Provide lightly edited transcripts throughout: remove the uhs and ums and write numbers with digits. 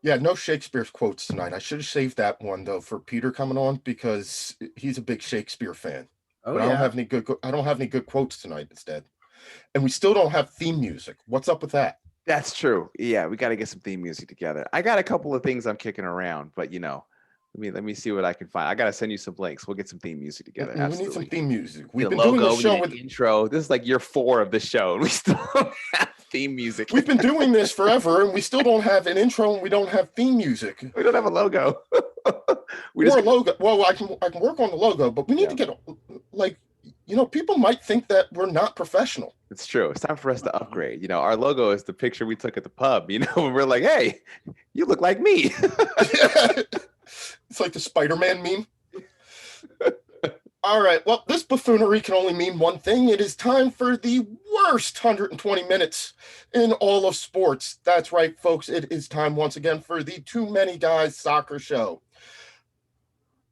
Yeah, no Shakespeare quotes tonight. I should have saved that one though for Peter coming on because he's a big Shakespeare fan. Oh But I don't yeah. have any good. I don't have any good quotes tonight. Instead, and we still don't have theme music. What's up with that? That's true. Yeah, we got to get some theme music together. I got a couple of things I'm kicking around, but let me see what I can find. I got to send you some links. We'll get some theme music together. We need some Absolutely. theme music. Need We've a been doing this logo. We need show an with. intro. This is like year 4 of the show, and we still don't have theme music. We've been doing this forever, and we still don't have an intro, and we don't have theme music We don't have a logo. we or just a logo. Well, I can work on the logo, but we need yeah. to get like people might think that we're not professional. It's true. It's time for us to upgrade. Our logo is the picture we took at the pub. When we're like, "Hey, you look like me." It's like the Spider-Man meme. All right. Well, this buffoonery can only mean one thing. It is time for the worst 120 minutes in all of sports. That's right, folks. It is time once again for the Too Many Guys Soccer Show.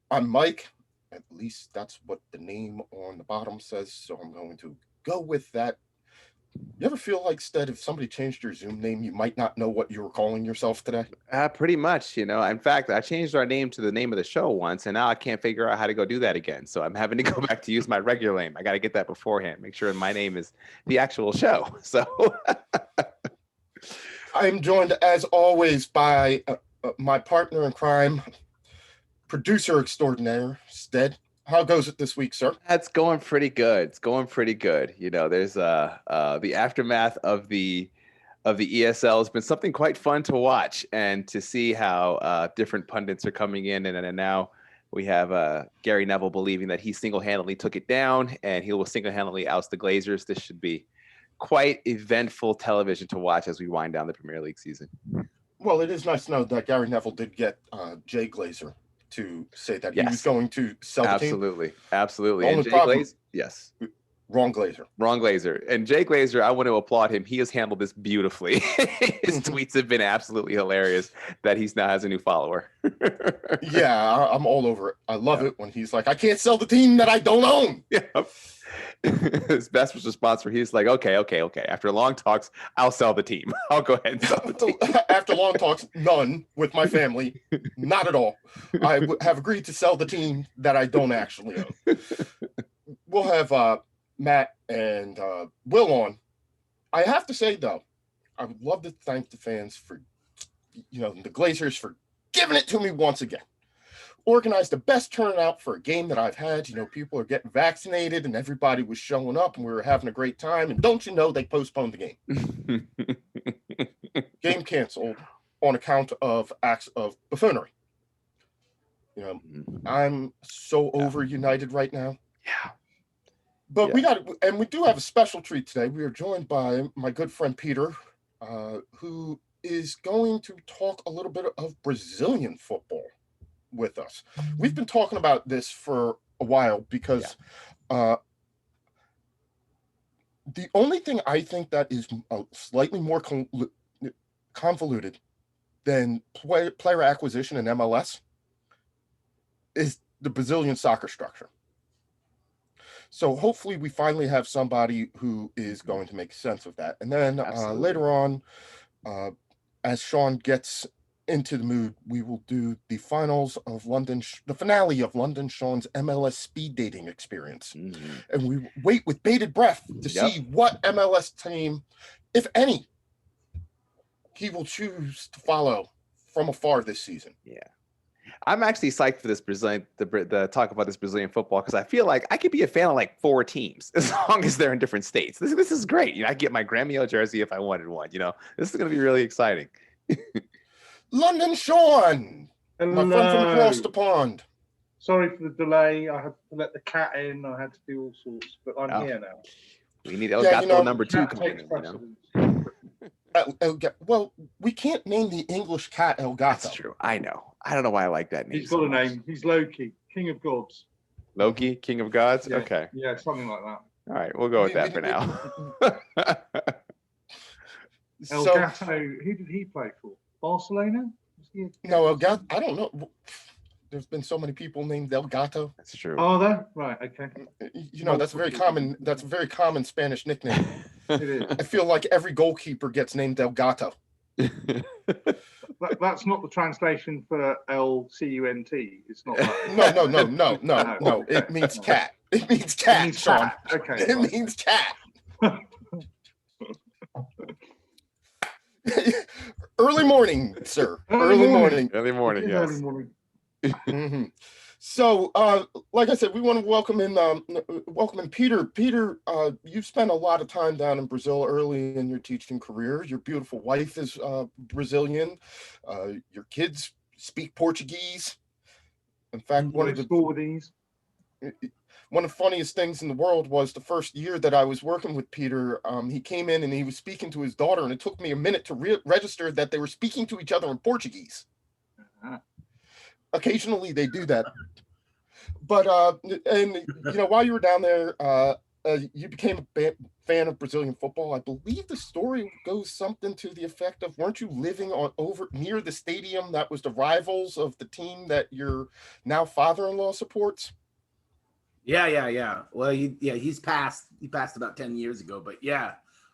I'm Mike. At least that's what the name on the bottom says. So I'm going to go with that. You ever feel like, Stead, if somebody changed your Zoom name, you might not know what you were calling yourself today? Pretty much. In fact, I changed our name to the name of the show once, and now I can't figure out how to go do that again. So I'm having to go back to use my regular name. I got to get that beforehand. Make sure my name is the actual show. So I'm joined, as always, by my partner in crime, producer extraordinaire, Stead. How goes it this week, sir? that's going pretty good. It's going pretty good. There's the aftermath of the ESL has been something quite fun to watch and to see how different pundits are coming in, and now we have Gary Neville believing that he single-handedly took it down and he will single-handedly oust the Glazers. This should be quite eventful television to watch as we wind down the Premier League season. Well, it is nice to know that Gary Neville did get Jay Glazer to say that he was going to sell the team. Absolutely. The only problem, yes. Wrong Glazer. And Jay Glazer, I want to applaud him. He has handled this beautifully. His tweets have been absolutely hilarious that he now has a new follower. Yeah, I'm all over it. I love it when he's like, I can't sell the team that I don't own. Yeah. His best response where he's like, okay. After long talks, I'll sell the team. I'll go ahead and sell the team. After long talks, none with my family. Not at all. I have agreed to sell the team that I don't actually own. We'll have Matt and Will on. I have to say, though, I would love to thank the fans for, the Glazers for giving it to me once again. Organized the best turnout for a game that I've had. People are getting vaccinated and everybody was showing up and we were having a great time. And don't you know, they postponed the game. Game canceled on account of acts of buffoonery. I'm so over United right now. Yeah. But we do have a special treat today. We are joined by my good friend Peter, who is going to talk a little bit of Brazilian football with us. We've been talking about this for a while because the only thing I think that is slightly more convoluted than player acquisition in MLS is the Brazilian soccer structure. So hopefully we finally have somebody who is going to make sense of that. And then later on, as Sean gets into the mood, we will do the finals of the finale of London Sean's MLS speed dating experience. Mm-hmm. And we wait with bated breath to see what MLS team, if any, he will choose to follow from afar this season. Yeah. I'm actually psyched for this Brazilian, the talk about this Brazilian football, because I feel like I could be a fan of like 4 teams as long as they're in different states. This is great. I get my Grêmio jersey if I wanted one. This is going to be really exciting. London Sean, hello. My friend from across the pond. Sorry for the delay. I had to let the cat in. I had to do all sorts, but I'm here now. We need El Gato number 2 coming in. Well, we can't name the English cat El Gato. That's true. I know. I don't know why I like that name. He's got a name. He's Loki, King of Gods. Loki, King of Gods? Yeah. Okay. Yeah, something like that. All right, we'll go with that for now. El Gato, who did he play for? Barcelona? No, El Gato, I don't know. There's been so many people named El Gato. That's true. Oh, there? Right, okay. That's a very common Spanish nickname. It is. I feel like every goalkeeper gets named El Gato. That's not the translation for LCUNT. It's not that. No. Okay. It means cat. It means cat, means Sean. cat. Okay. It right. means cat. Early morning, sir. Early morning. Early morning, It is yes. early morning. Mm-hmm. So, like I said, we want to welcome in Peter. Peter, you've spent a lot of time down in Brazil early in your teaching career. Your beautiful wife is Brazilian. Your kids speak Portuguese. In fact, one of the funniest things in the world was the first year that I was working with Peter. He came in and he was speaking to his daughter, and it took me a minute to register that they were speaking to each other in Portuguese. Occasionally they do that. But while you were down there, you became a fan of Brazilian football. I believe the story goes something to the effect of, weren't you living over near the stadium that was the rivals of the team that your now father-in-law supports? Yeah. Well, he's passed. He passed about 10 years ago. But yeah,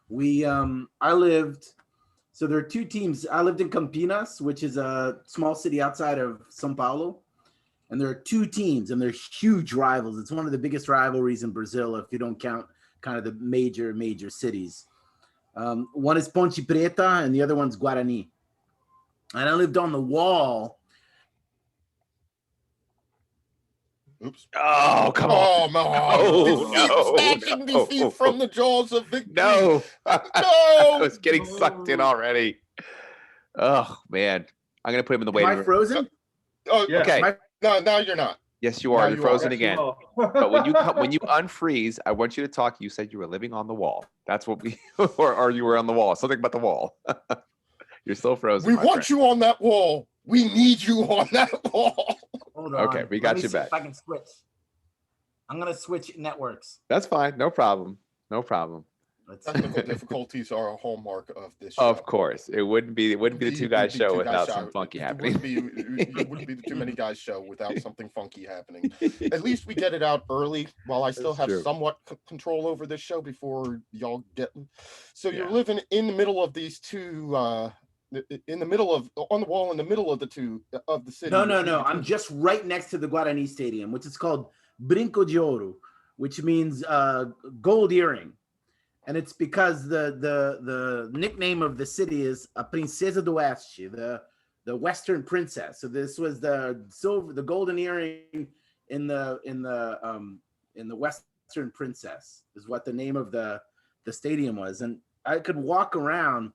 I lived. So there are two teams. I lived in Campinas, which is a small city outside of São Paulo. And there are two teams, and they're huge rivals. It's one of the biggest rivalries in Brazil, if you don't count kind of the major cities. One is Ponte Preta, and the other one's Guarani. And I lived on the wall. Oops. Oh, come on. Snatching defeat from the jaws of victory. No. No. I was getting sucked in already. Oh, man. I'm going to put him in the waiting room. Am I frozen? Oh, Yeah. okay. No, now you're not. Yes, you are. You're frozen Yes, again. But when you unfreeze, I want you to talk. You said you were living on the wall. That's what we, or you were on the wall. Something about the wall. You're still frozen. We want you on that wall. We need you on that wall. Hold on. Okay, we got you back. If I can switch. I'm gonna switch networks. That's fine. No problem. Technical difficulties are a hallmark of this show. Of course, it wouldn't be the two guys show without some funky happening. It wouldn't be the Too Many Guys show without something funky happening. At least we get it out early while I still have somewhat control over this show before y'all get. So you're living in the middle of these two. In the middle of on the wall in the middle of the two of the city. No. I'm just right next to the Guarani Stadium, which is called Brinco de Ouro, which means gold earring. And it's because the nickname of the city is a Princesa do Oeste, the Western princess. So this was the golden earring in the Western princess is what the name of the stadium was. And I could walk around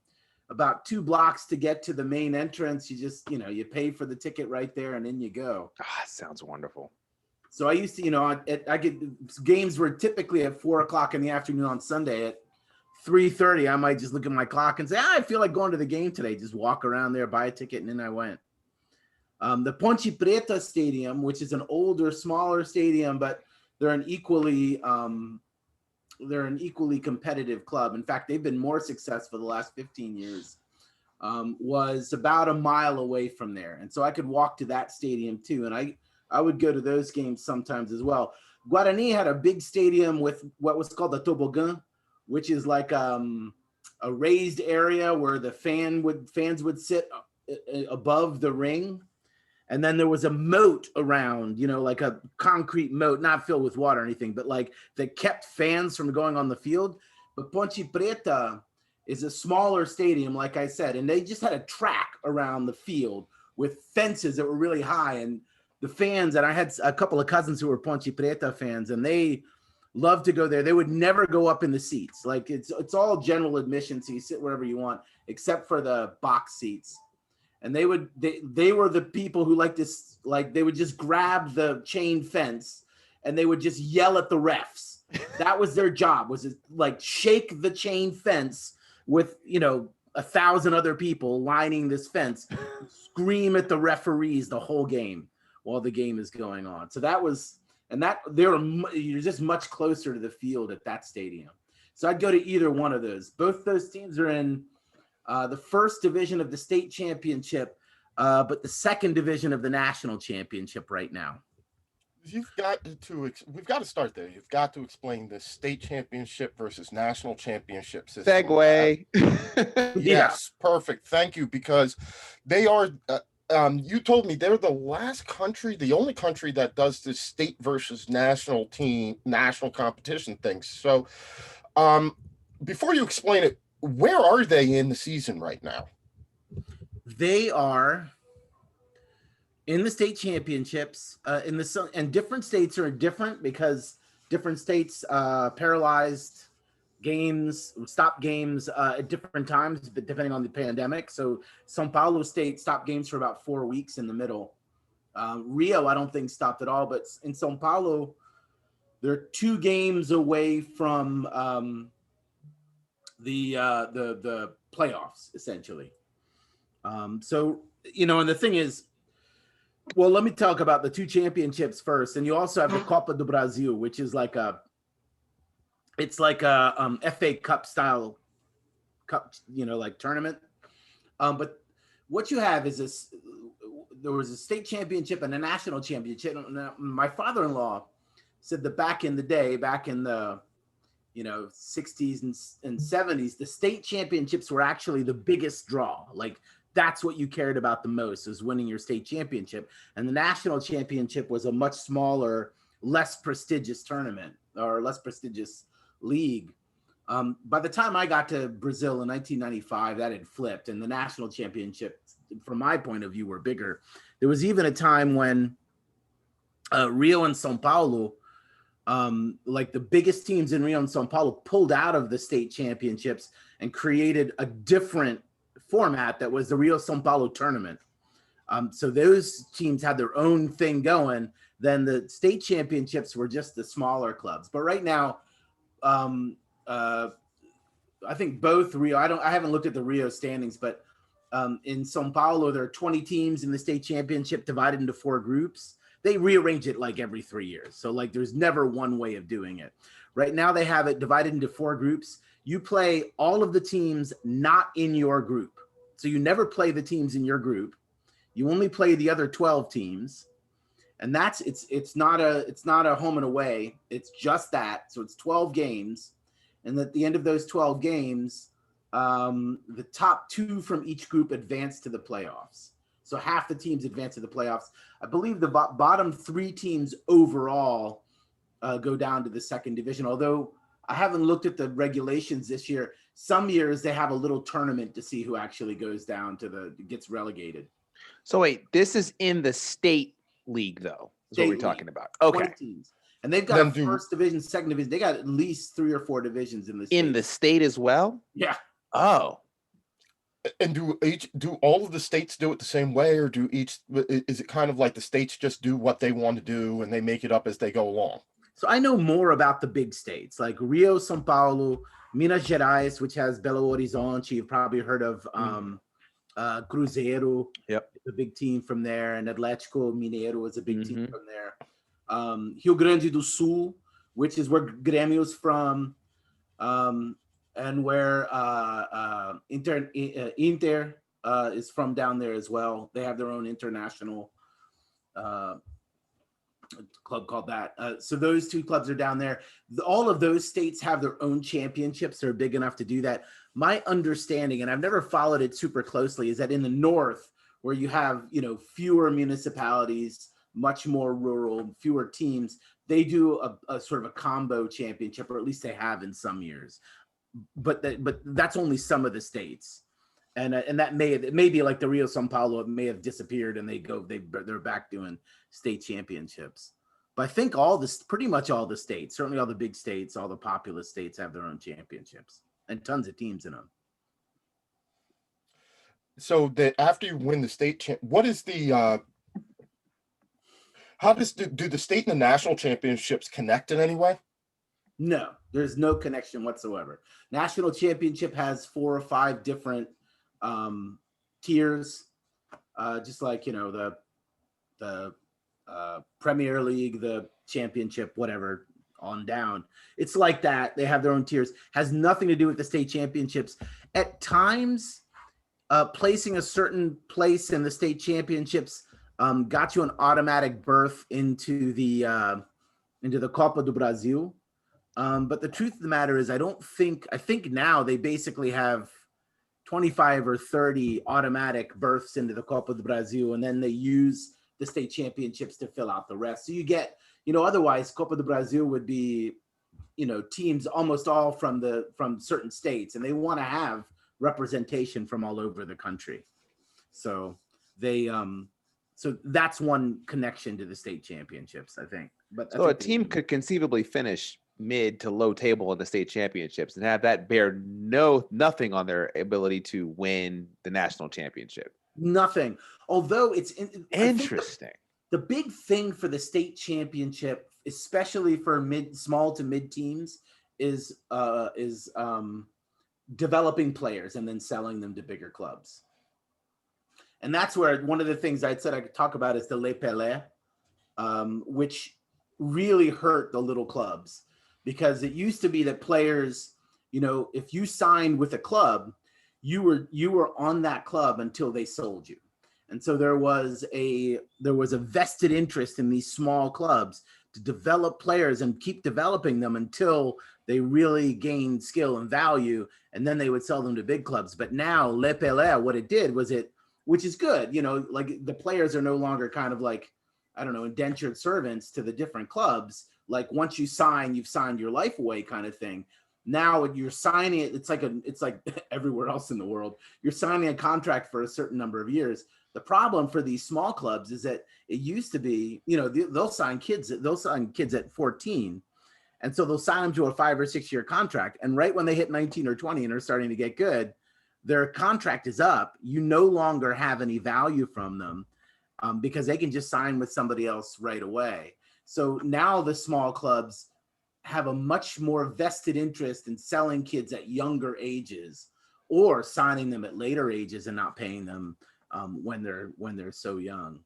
about 2 blocks to get to the main entrance. You just, you pay for the ticket right there and in you go. Ah, sounds wonderful. So I used to, I get games were typically at 4:00 in the afternoon on Sunday. At 3:30, I might just look at my clock and say, I feel like going to the game today. Just walk around there, buy a ticket, and then I went. The Ponte Preta Stadium, which is an older, smaller stadium, but they're an equally competitive club. In fact, they've been more successful the last 15 years. Was about a mile away from there, and so I could walk to that stadium too. And I would go to those games sometimes as well. Guarani had a big stadium with what was called the toboggan, which is like a raised area where the fans would sit above the ring. And then there was a moat around, like a concrete moat, not filled with water or anything, but like that kept fans from going on the field. But Ponte Preta is a smaller stadium, like I said, and they just had a track around the field with fences that were really high. And the fans, and I had a couple of cousins who were Ponte Preta fans, and they loved to go there. They would never go up in the seats. Like it's all general admission, so you sit wherever you want, except for the box seats. And they were the people who they would just grab the chain fence and they would just yell at the refs. That was their job, was like shake the chain fence with 1,000 other people lining this fence, scream at the referees the whole game while the game is going on. So you're just much closer to the field at that stadium. So I'd go to either one of those. Both those teams are in the first division of the state championship, but the second division of the national championship right now. we've got to start there. You've got to explain the state championship versus national championship system. Segue. Yes, perfect. Thank you, because they are. You told me they're the only country that does this state versus national competition thing. So, before you explain it, where are they in the season right now? They are in the state championships and different states are different because different states paralyzed games, stop games at different times, but depending on the pandemic. So Sao Paulo State stopped games for about 4 weeks in the middle. Rio, I don't think stopped at all, but in Sao Paulo, they're 2 games away from the playoffs, essentially. So, and the thing is, well, let me talk about the 2 championships first. And you also have the Copa do Brasil, which is like a FA Cup style cup, like tournament. But what you have is there was a state championship and a national championship. My father-in-law said that back in the day, back in the 60s and 70s, the state championships were actually the biggest draw. Like, that's what you cared about the most, is winning your state championship. And the national championship was a much smaller, less prestigious tournament or less prestigious league. By the time I got to Brazil in 1995, that had flipped, and the national championship, from my point of view, were bigger. There was even a time when Rio and Sao Paulo, like the biggest teams in Rio and Sao Paulo, pulled out of the state championships and created a different format that was the Rio Sao Paulo tournament. So those teams had their own thing going. Then the state championships were just the smaller clubs. But right now, I think both Rio, I haven't looked at the Rio standings, but in Sao Paulo, there are 20 teams in the state championship divided into 4 groups. They rearrange it like every 3 years. So like there's never one way of doing it. Right now they have it divided into 4 groups. You play all of the teams not in your group. So you never play the teams in your group. You only play the other 12 teams. And it's not a home and away. It's just that. So it's 12 games. And at the end of those 12 games, the top 2 from each group advance to the playoffs. So half the teams advance to the playoffs. I believe the bottom 3 teams overall go down to the second division. Although I haven't looked at the regulations this year. Some years they have a little tournament to see who actually goes down gets relegated. So wait, this is in the state league though, is what we're talking about. Okay. Teams. And they've got a first division, second division. They got at least 3 or 4 divisions in the state. In the state as well? Yeah. Oh. And do all of the states do it the same way, or is it kind of like the states just do what they want to do and they make it up as they go along? So I know more about the big states like Rio, Sao Paulo, Minas Gerais, which has Belo Horizonte. You've probably heard of Cruzeiro. Yep. The big team from there, and Atlético Mineiro is a big team from there. Rio Grande do Sul, which is where Grêmio's from, and where Inter is from down there as well. They have their own international club called that. So those 2 clubs are down there. All of those states have their own championships. They're big enough to do that. My understanding, and I've never followed it super closely, is that in the north, where you have fewer municipalities, much more rural, fewer teams, they do a sort of a combo championship, or at least they have in some years. But that's only some of the states, and that may be like the Rio Sao Paulo. It may have disappeared, and they're back doing state championships. But I think pretty much all the states, certainly all the big states, all the populous states, have their own championships and tons of teams in them. So that after you win the state what is the how do the state and the national championships connect in any way? No, there's no connection whatsoever. National championship has 4 or 5 different tiers, just like the Premier League, the championship, whatever, on down. It's like that. They have their own tiers. Has nothing to do with the state championships. At times, placing a certain place in the state championships got you an automatic berth into the Copa do Brasil. But the truth of the matter is, I think now they basically have 25 or 30 automatic berths into the Copa do Brasil, and then they use the state championships to fill out the rest. So you get, otherwise Copa do Brasil would be, teams almost all from certain states, and they want to have representation from all over the country. So so that's one connection to the state championships, I think. But So a team could conceivably finish mid to low table in the state championships and have that bear nothing on their ability to win the national championship. Nothing. Although it's interesting. The big thing for the state championship, especially for small to mid teams, is developing players and then selling them to bigger clubs. And that's where one of the things I said I could talk about is the Le Pelé, which really hurt the little clubs, because it used to be that players, if you signed with a club, you were on that club until they sold you. And so there was a vested interest in these small clubs to develop players and keep developing them until they really gained skill and value, and then they would sell them to big clubs. But now Le Pelé, what it did was which is good, like the players are no longer kind of like, I don't know, indentured servants to the different clubs. Like once you sign, you've signed your life away kind of thing. Now you're signing it, it's like everywhere else in the world. You're signing a contract for a certain number of years. The problem for these small clubs is that it used to be, they'll sign kids at 14. And so they'll sign them to a 5 or 6 year contract. And right when they hit 19 or 20 and are starting to get good, their contract is up. You no longer have any value from them because they can just sign with somebody else right away. So now the small clubs have a much more vested interest in selling kids at younger ages or signing them at later ages and not paying them when they're so young.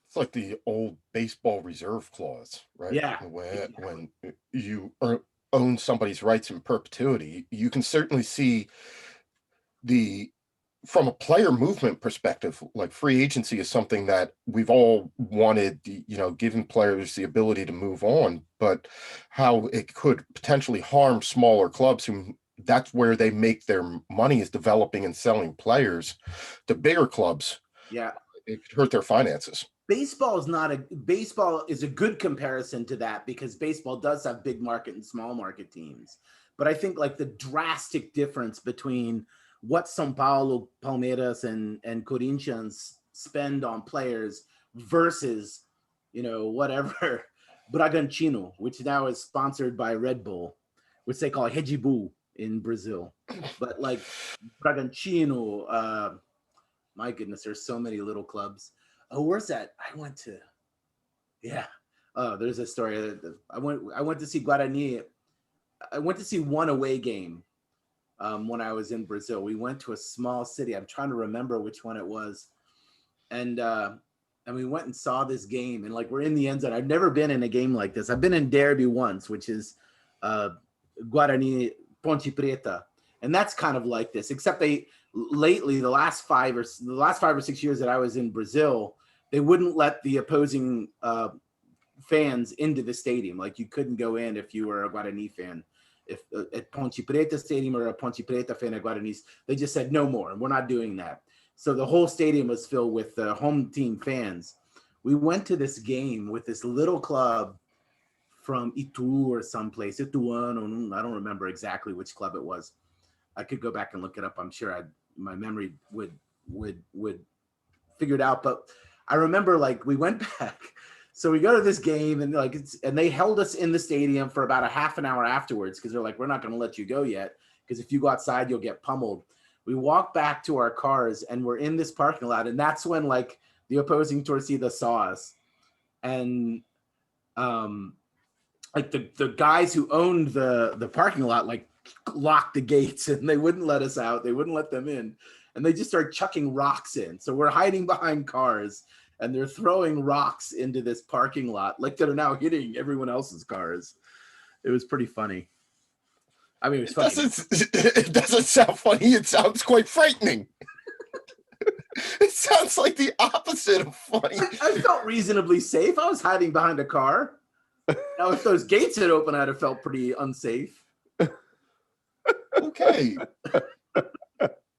It's like the old baseball reserve clause, right? Yeah. When you own somebody's rights in perpetuity, you can certainly see from a player movement perspective, like free agency is something that we've all wanted, giving players the ability to move on, but how it could potentially harm smaller clubs who that's where they make their money, is developing and selling players. The bigger clubs, yeah, it could hurt their finances. Baseball is a good comparison to that, because baseball does have big market and small market teams. But I think like the drastic difference between what São Paulo, Palmeiras, and Corinthians spend on players versus, whatever, Bragantino, which now is sponsored by Red Bull, which they call Red Bull in Brazil. But like Bragantino, my goodness, there's so many little clubs. Oh, where's that? There's a story. I went to see Guarani. I went to see one away game when I was in Brazil. We went to a small city. I'm trying to remember which one it was. And we went and saw this game, and like we're in the end zone. I've never been in a game like this. I've been in Derby once, which is Guarani Ponte Preta. And that's kind of like this, except the last 5 or 6 years that I was in Brazil, they wouldn't let the opposing fans into the stadium. Like you couldn't go in if you were a Guarani fan. If at Ponte Preta Stadium or a Ponte Preta fan at Guarani's, they just said no more, and we're not doing that. So the whole stadium was filled with home team fans. We went to this game with this little club from Itu or someplace, Ituano, I don't remember exactly which club it was. I could go back and look it up. I'm sure my memory would figure it out. But I remember like we went back. So we go to this game and and they held us in the stadium for about a half an hour afterwards, because they're like, we're not going to let you go yet, because if you go outside, you'll get pummeled. We walk back to our cars and we're in this parking lot. And that's when like the opposing torcida saw us. And like the guys who owned the parking lot, like locked the gates and they wouldn't let us out. They wouldn't let them in. And they just started chucking rocks in. So we're hiding behind cars and they're throwing rocks into this parking lot, like that are now hitting everyone else's cars. It was pretty funny. I mean, it was funny. It doesn't sound funny. It sounds quite frightening. It sounds like the opposite of funny. I felt reasonably safe. I was hiding behind a car. Now, if those gates had opened, I'd have felt pretty unsafe. Okay.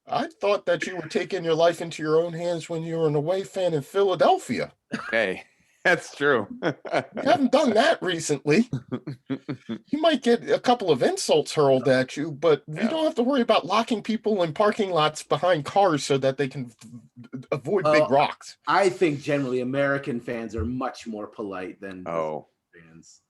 I thought that you were taking your life into your own hands when you were an away fan in Philadelphia. Hey, that's true. You haven't done that recently. You might get a couple of insults hurled at you, but you don't have to worry about locking people in parking lots behind cars so that they can avoid big rocks. I think generally American fans are much more polite than fans.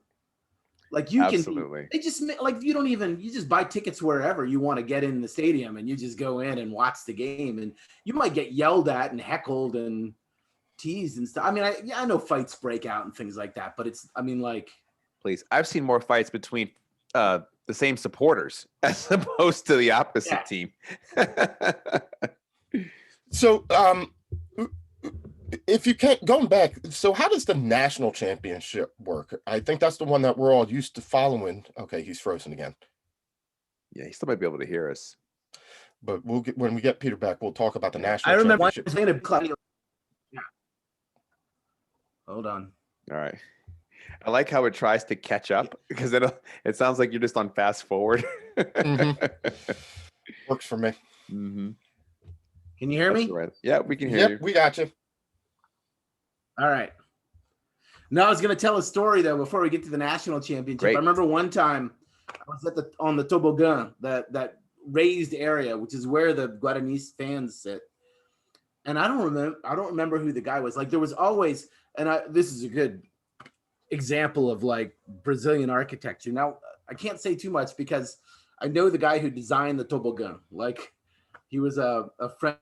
Like you Absolutely. They just like you just buy tickets wherever you want to get in the stadium and you just go in and watch the game, and you might get yelled at and heckled and teased and stuff. I mean, I know fights break out and things like that, but please, I've seen more fights between the same supporters as opposed to the opposite team. So, if you can't going back, so how does the national championship work? I think that's the one that we're all used to following. Okay, he's frozen again. Yeah, he still might be able to hear us. But when we get Peter back, we'll talk about the national. I remember championship. Hold on. All right. I like how it tries to catch up because it sounds like you're just on fast forward. Works for me. Mm-hmm. Can you hear me? Right. Yeah, we can hear you. We got you. All right. Now I was going to tell a story though before we get to the national championship. Great. I remember one time I was on the toboggan, that raised area, which is where the Guarani fans sit. And I don't remember who the guy was. Like there was always, this is a good example of like Brazilian architecture. Now I can't say too much because I know the guy who designed the toboggan. Like he was a friend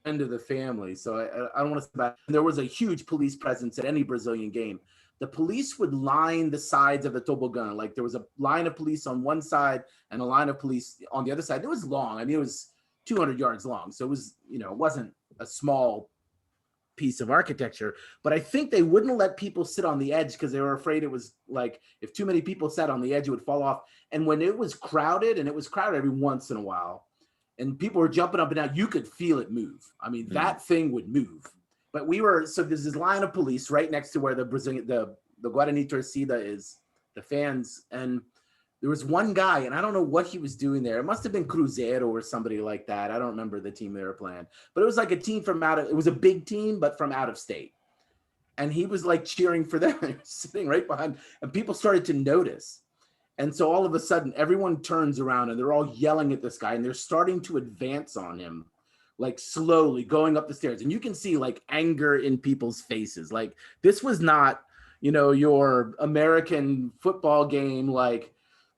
of the family. So I don't want to say about. There was a huge police presence at any Brazilian game. The police would line the sides of the toboggan. Like there was a line of police on one side and a line of police on the other side. It was long. I mean, it was 200 yards long. So it was, it wasn't a small piece of architecture, but I think they wouldn't let people sit on the edge because they were afraid it was like, if too many people sat on the edge, it would fall off. And when it was crowded, and it was crowded every once in a while, and people were jumping up and down, you could feel it move. I mean, that thing would move. But so there's this line of police right next to where the Guarani Torcida is, the fans. And there was one guy, and I don't know what he was doing there. It must have been Cruzeiro or somebody like that. I don't remember the team they were playing. But it was like a team it was a big team, but from out of state. And he was like cheering for them. He was sitting right behind, and people started to notice. And so all of a sudden, everyone turns around, and they're all yelling at this guy, and they're starting to advance on him, like slowly going up the stairs. And you can see like anger in people's faces. Like this was not, your American football game, like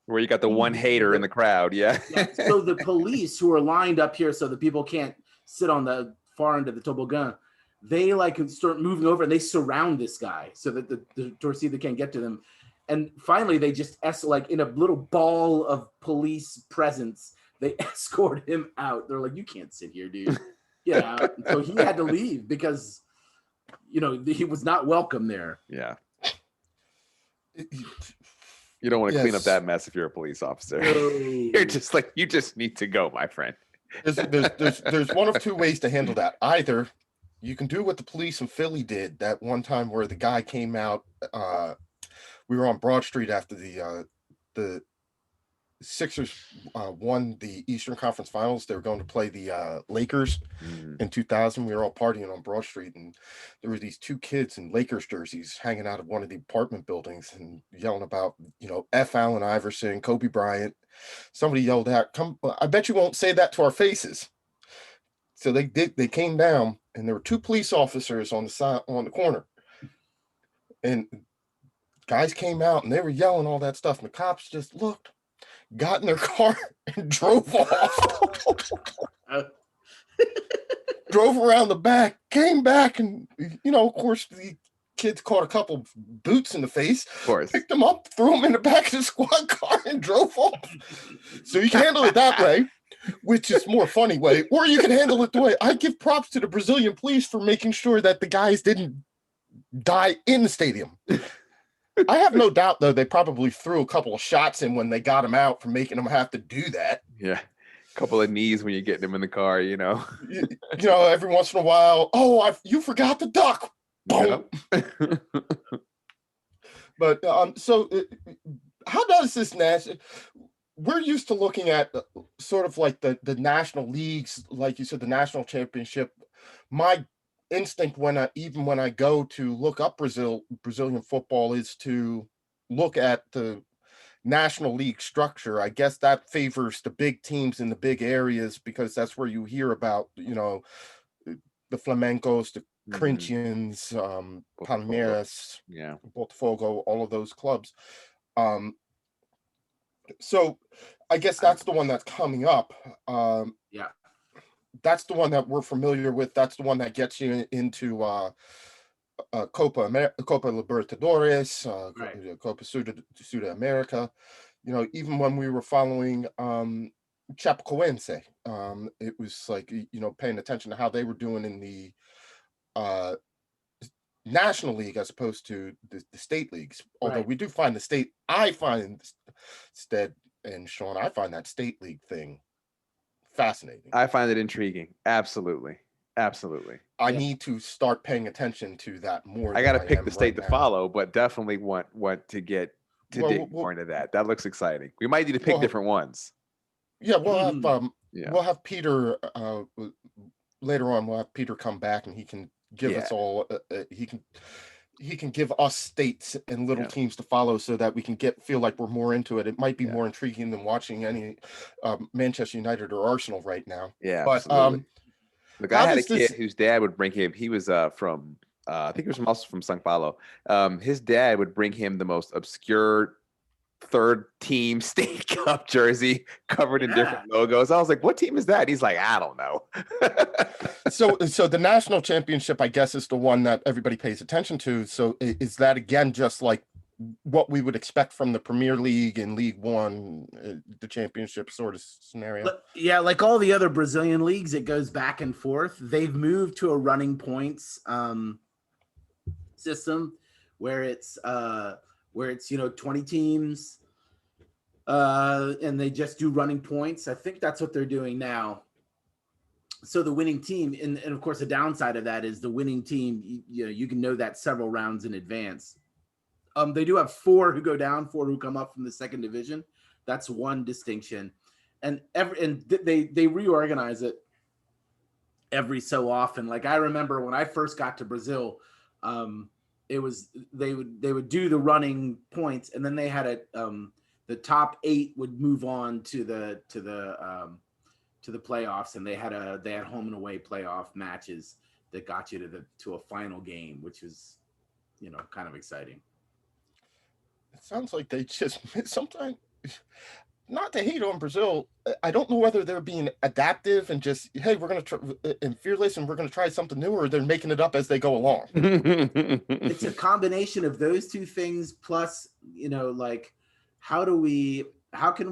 where you got the one hater in the crowd. Yeah. So the police who are lined up here so the people can't sit on the far end of the toboggan, they like start moving over and they surround this guy so that the Torcida can't get to them. And finally they just like in a little ball of police presence, they escort him out. They're like, you can't sit here, dude. Get out. So he had to leave because, he was not welcome there. Yeah. You don't want to clean up that mess if you're a police officer. No. You're just like, you just need to go, my friend. There's one of two ways to handle that. Either you can do what the police in Philly did that one time where the guy came out. We were on Broad Street after the Sixers won the Eastern Conference Finals. They were going to play the Lakers in 2000. We were all partying on Broad Street, and there were these two kids in Lakers jerseys hanging out of one of the apartment buildings and yelling about, F. Allen Iverson, Kobe Bryant. Somebody yelled out, "Come! I bet you won't say that to our faces." So they did. They came down, and there were two police officers on the side on the corner, and guys came out, and they were yelling all that stuff, and the cops just looked, got in their car and drove off. Drove around the back, came back, and of course the kids caught a couple boots in the face. Of course. Picked them up, threw them in the back of the squad car, and drove off. So you can handle it that way, which is more funny way, or you can handle it the way I give props to the Brazilian police for making sure that the guys didn't die in the stadium. I have no doubt, though, they probably threw a couple of shots in when they got him out for making him have to do that. Yeah. Couple of knees when you're getting them in the car, you know, every once in a while, you forgot the duck. Boom. Yep. But so how does this we're used to looking at sort of like the national leagues, like you said, the national championship. My instinct when I go to look up Brazilian football is to look at the national league structure. I guess that favors the big teams in the big areas because that's where you hear about, you know, the Flamencos, the Corinthians, Palmeiras, Botafogo, all of those clubs. So I guess that's the one that's coming up. That's the one that we're familiar with. That's the one that gets you into Copa Libertadores, Copa Sudamerica. You know, even when we were following Chapecoense, it was like, you know, paying attention to how they were doing in the National League as opposed to the state leagues. Although we do find I find that state league thing fascinating. I find it intriguing. Absolutely. I need to start paying attention to that more. I got to pick the state to follow, but definitely want to dig more into that. That looks exciting. We might need to pick different ones. Yeah, we'll have Peter later on. We'll have Peter come back and he can give us all. He can give us states and little teams to follow so that we can feel like we're more into it. It might be more intriguing than watching any Manchester United or Arsenal right now. Yeah, but absolutely. Look, I had a kid whose dad would bring him. He was from I think he was also from São Paulo. His dad would bring him the most obscure third team state cup jersey covered in different logos. I was like, what team is that? He's like, I don't know. So the national championship, I guess, is the one that everybody pays attention to. So is that again just like what we would expect from the Premier League and League One, the championship sort of scenario? Yeah, like all the other Brazilian leagues, it goes back and forth. They've moved to a running points system where it's 20 teams and they just do running points. I think that's what they're doing now. So the winning team, and of course the downside of that is the winning team, you can know that several rounds in advance. They do have 4 who go down, 4 who come up from the second division. That's one distinction. And they reorganize it every so often. Like I remember when I first got to Brazil, it was they would do the running points, and then they had the top 8 would move on to the playoffs, and they had home and away playoff matches that got you to a final game, which was kind of exciting. It sounds like they just sometimes, not to hate on Brazil, I don't know whether they're being adaptive and just, hey, we're going to try and fearless and we're going to try something new, or they're making it up as they go along. It's a combination of those two things. Plus, like how can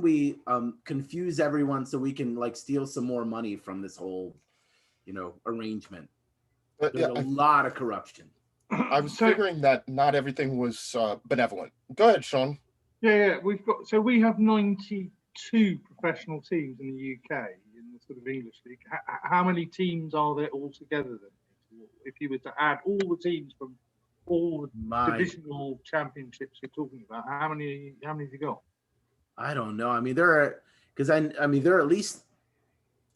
we confuse everyone so we can like steal some more money from this whole, arrangement. There's a lot of corruption. I was figuring that not everything was benevolent. Go ahead, Sean. Yeah. We have 92 professional teams in the UK in the sort of English league. How many teams are there altogether then? If you were to add all the teams from all the divisional championships you're talking about, how many have you got? I don't know. I mean, there are at least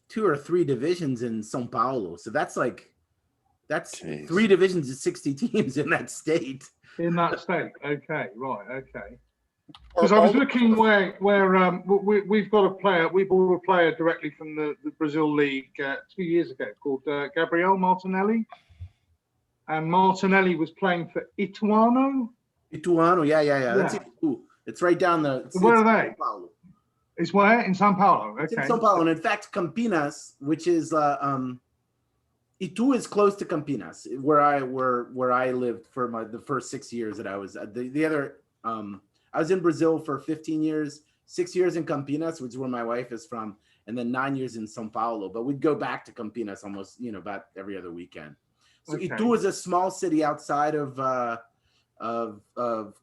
2 or 3 divisions in São Paulo. So that's 3 divisions of 60 teams in that state. In that state, okay, right, okay. Because I was looking where we've got a player. We bought a player directly from the Brazil League 2 years ago called Gabriel Martinelli, and Martinelli was playing for Ituano. Yeah. That's Itu. It's right down the. Where are they? It's where in São Paulo. Okay. It's in São Paulo, and in fact, Campinas, which is Itu is close to Campinas, where I lived for the first 6 years that I was the other. I was in Brazil for 15 years, 6 years in Campinas, which is where my wife is from, and then 9 years in São Paulo. But we'd go back to Campinas almost, about every other weekend. So okay. Itu is a small city outside of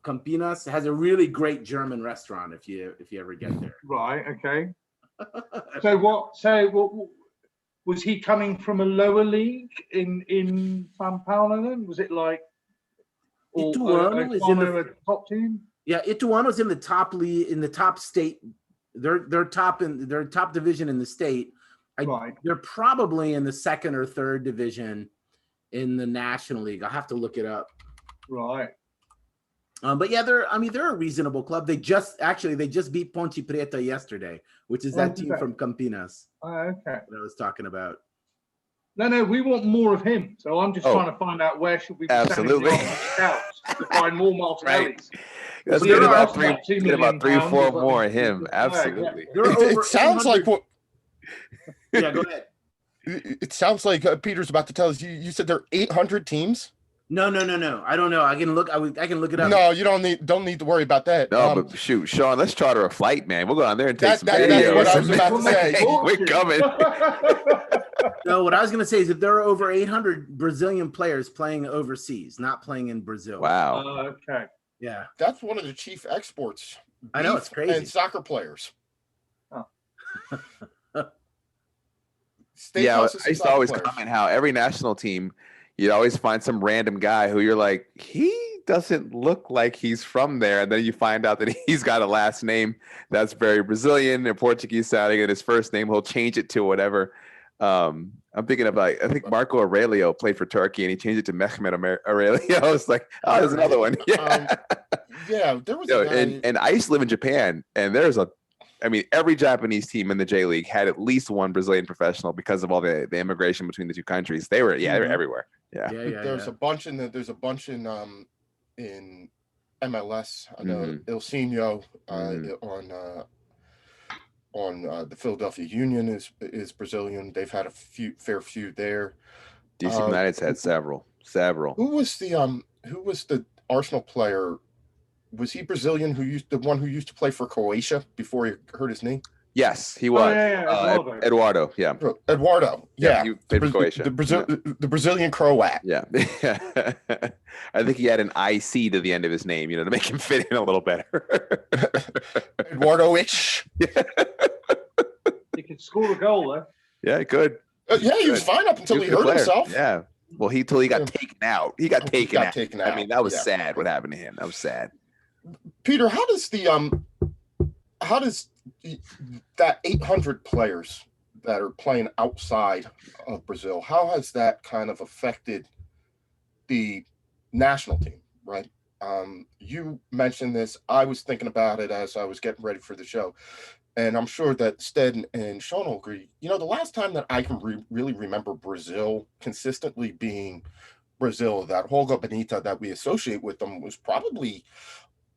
Campinas. It has a really great German restaurant if you ever get there. Right. Okay. So what? So what? Was he coming from a lower league in São Paulo? Then was it like Ituano is in a the top team? yeah. Ituano's in the top league in the top state. They're top in their top division in the state. Right. They're probably in the second or third division in the National League. I'll have to look it up. Right. But yeah, they're a reasonable club. They just beat Ponte Preta yesterday, which is that team from Campinas Okay. that I was talking about. No, we want more of him. So I'm just trying to find out where should we be Absolutely. sending the scouts to find more Martinellis. Let's Well, get there about are three, £2 get about million 3-4 but- more of him. Absolutely. There are It over sounds like 800 what. Yeah, go ahead. It sounds like Peter's about to tell us. You said there are 800 teams. No. I don't know. I can look it up. No, you don't need to worry about that. No, but shoot, Sean, let's charter a flight, man. We'll go down there and take some that's videos. what I was about to say. Hey, we're coming. No, what I was going to say is that there are over 800 Brazilian players playing overseas, not playing in Brazil. Wow. Okay. Yeah. That's one of the chief exports. I know, beef it's crazy. And soccer players. Oh. Yeah, Steakhouses I and used to soccer always players. comment how every national team, you'd always find some random guy who you're like, he doesn't look like he's from there. And then you find out that he's got a last name that's very Brazilian and Portuguese sounding, and his first name, he'll change it to whatever. I'm thinking of I think Marco Aurelio played for Turkey and he changed it to Mehmet Aurelio. It's like, oh, there's another one. Yeah. Yeah, there was a guy, And I used to live in Japan, and every Japanese team in the J League had at least one Brazilian professional because of all the immigration between the two countries. They were everywhere. Yeah. there's a bunch in MLS. I know Ilsinho on the Philadelphia Union is Brazilian. They've had a fair few there. DC United's had several. Who was the Arsenal player? Was he Brazilian? The one who used to play for Croatia before he hurt his knee? Yes, he was. Eduardo. Eduardo. Yeah. Eduardo. Yeah. He played for Croatia. The Brazilian Croat. Yeah. I think he had an IC to the end of his name, to make him fit in a little better. Eduardo-ish. He could score a goal though. Yeah, he could. Yeah, he was fine up until he hurt himself. Yeah. Well, till he got taken out. He got taken out. I mean, that was Yeah. sad what happened to him. That was sad. Peter, how does that 800 players that are playing outside of Brazil, how has that kind of affected the national team, right? You mentioned this. I was thinking about it as I was getting ready for the show, and I'm sure that Stead and Sean will agree. The last time that I can really remember Brazil consistently being Brazil, that Holga Bonita that we associate with them, was probably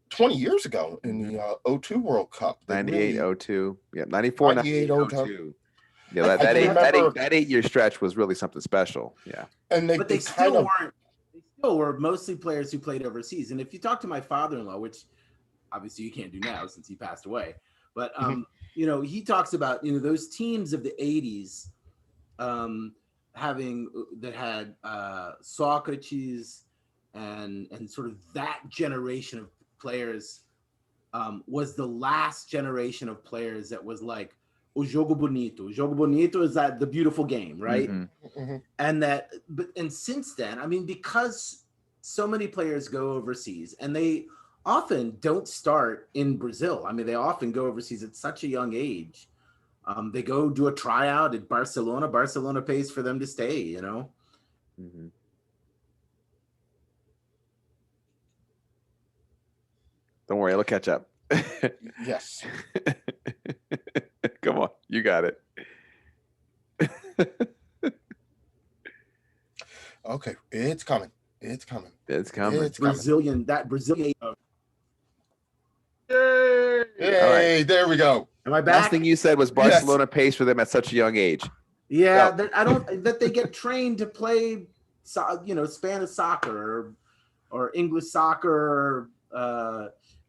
20 years ago in the 02 World Cup. 98, 02. Yeah, 94, 98, 02. Yeah, that 8-year stretch was really something special. Yeah. And But they still were mostly players who played overseas. And if you talk to my father-in-law, which obviously you can't do now since he passed away, but he talks about those teams of the 80s had Socrates and sort of that generation of players was the last generation of players that was like o jogo bonito. Jogo bonito is that the beautiful game, right? And since then, because so many players go overseas and they often don't start in Brazil. They often go overseas at such a young age. They go do a tryout at Barcelona. Barcelona pays for them to stay, Don't worry, it'll catch up. Yes. Come on, you got it. Okay, it's coming. Brazilian. Hey, there we go. Am I Last back? thing you said was Barcelona pays for them at such a young age. Yeah, that they get trained to play, Spanish soccer or English soccer,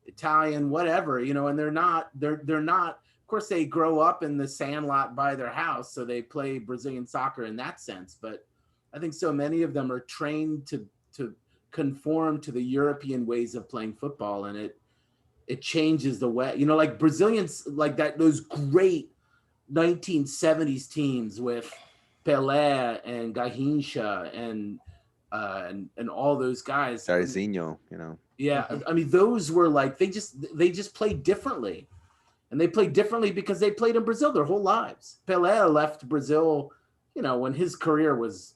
Italian, whatever, and they're not. Of course, they grow up in the sandlot by their house, so they play Brazilian soccer in that sense. But I think so many of them are trained to conform to the European ways of playing football, and it changes the way, like Brazilians, like that, those great 1970s teams with Pelé and Garrincha and all those guys. Jairzinho, Yeah, Mhm. I mean, those were like they just played differently, and they played differently because they played in Brazil their whole lives. Pelé left Brazil, when his career was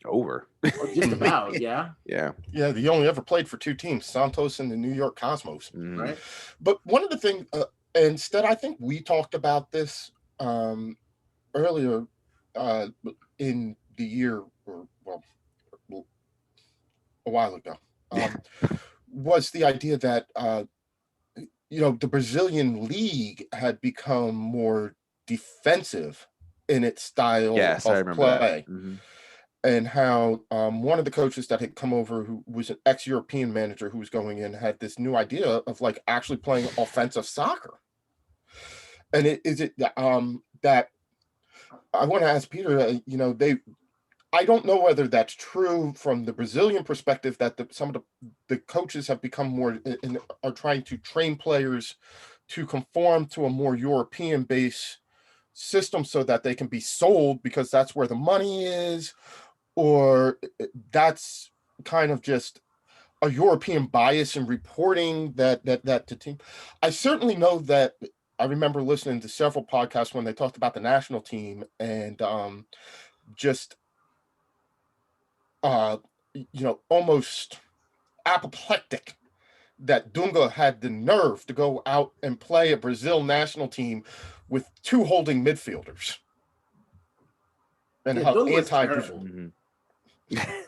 over. just about, yeah, Yeah. Yeah, he only ever played for two teams, Santos and the New York Cosmos. Mhm. right. But one of the things, instead, I think we talked about this earlier in the year, or well, a while ago, was the idea that the Brazilian league had become more defensive in its style Yes, I of remember that. play. Mhm. And how one of the coaches that had come over, who was an ex-European manager who was going in, had this new idea of like actually playing offensive soccer. And is it that I want to ask Peter? I don't know whether that's true from the Brazilian perspective, that some of the coaches have become more and are trying to train players to conform to a more European based system so that they can be sold because that's where the money is, or that's kind of just a European bias in reporting that the team. I certainly know that I remember listening to several podcasts when they talked about the national team and just almost apoplectic that Dunga had the nerve to go out and play a Brazil national team with two holding midfielders, and Yeah, how Dunga was anti-Brazil. terrible. Mhm.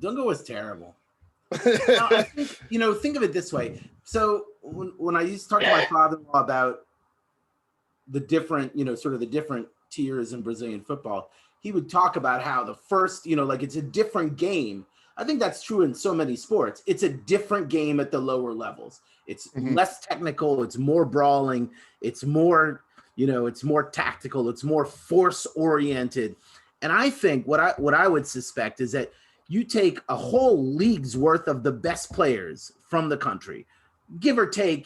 Dunga was terrible. Now, I think, think of it this way. So when I used to talk to my father-in-law about the different, sort of the different tiers in Brazilian football, he would talk about how the first, like it's a different game. I think that's true in so many sports. It's a different game at the lower levels. It's Mhm. less technical. It's more brawling. It's more, it's more tactical. It's more force oriented. And I think what I would suspect is that you take a whole league's worth of the best players from the country, give or take,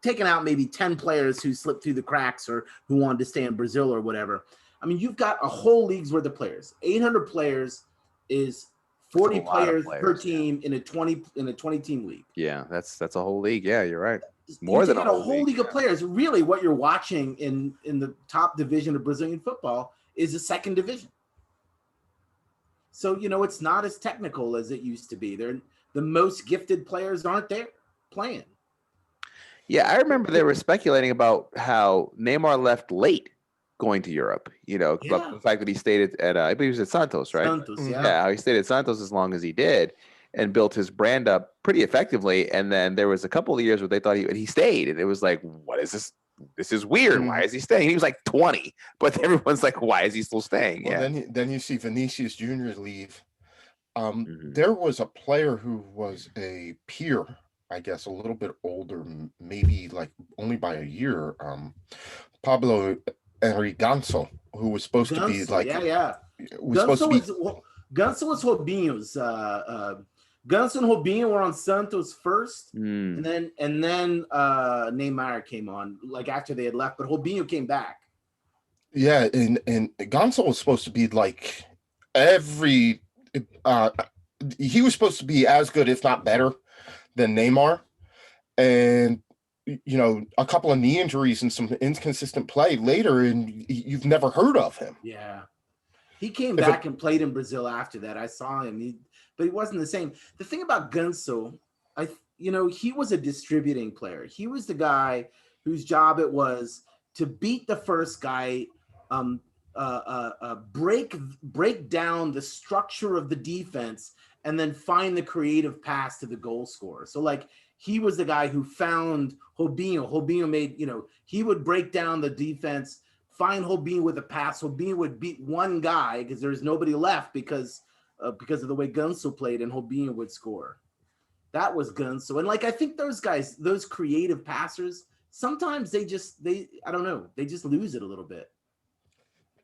taking out maybe 10 players who slipped through the cracks or who wanted to stay in Brazil or whatever. I mean, you've got a whole league's worth of players. 800 players is 40 That's a lot of players per players, team in a 20 team league. Yeah, that's a whole league. Yeah, you're right. You More take than a out whole league. league of players. Really, what you're watching in the top division of Brazilian football is the second division. So, it's not as technical as it used to be. The most gifted players aren't there playing. Yeah, I remember they were speculating about how Neymar left late going to Europe. About Yeah. the fact that he stayed at I believe he was at Santos, right? Santos, Mhm. yeah. How he stayed at Santos as long as he did and built his brand up pretty effectively. And then there was a couple of years where they thought he stayed, and it was like, what is this? This is weird. Why is he staying? He was like 20, but everyone's like, why is he still staying? Well, Yeah. then you see Vinicius Jr. leave. Mhm. There was a player who was a peer, I guess, a little bit older, maybe like only by a year. Pablo Ganso, who was supposed to be Ganso, like, yeah. was supposed to be. Ganso was Robinho's. Ganso and Robinho were on Santos first, Mm. and then Neymar came on like after they had left, but Robinho came back. Yeah, and Gonzo was supposed to be like every he was supposed to be as good, if not better, than Neymar. And a couple of knee injuries and some inconsistent play later, and you've never heard of him. Yeah. He came back and played in Brazil after that. I saw him, but he wasn't the same. The thing about Ganso, he was a distributing player. He was the guy whose job it was to beat the first guy, break down the structure of the defense, and then find the creative pass to the goal scorer. So like he was the guy who found Robinho. Robinho made, he would break down the defense, find Robinho with a pass. Robinho would beat one guy because there's nobody left because of the way Ganso played, and Robinho would score. That was Ganso. And like I think those guys, those creative passers, sometimes they I don't know, they just lose it a little bit.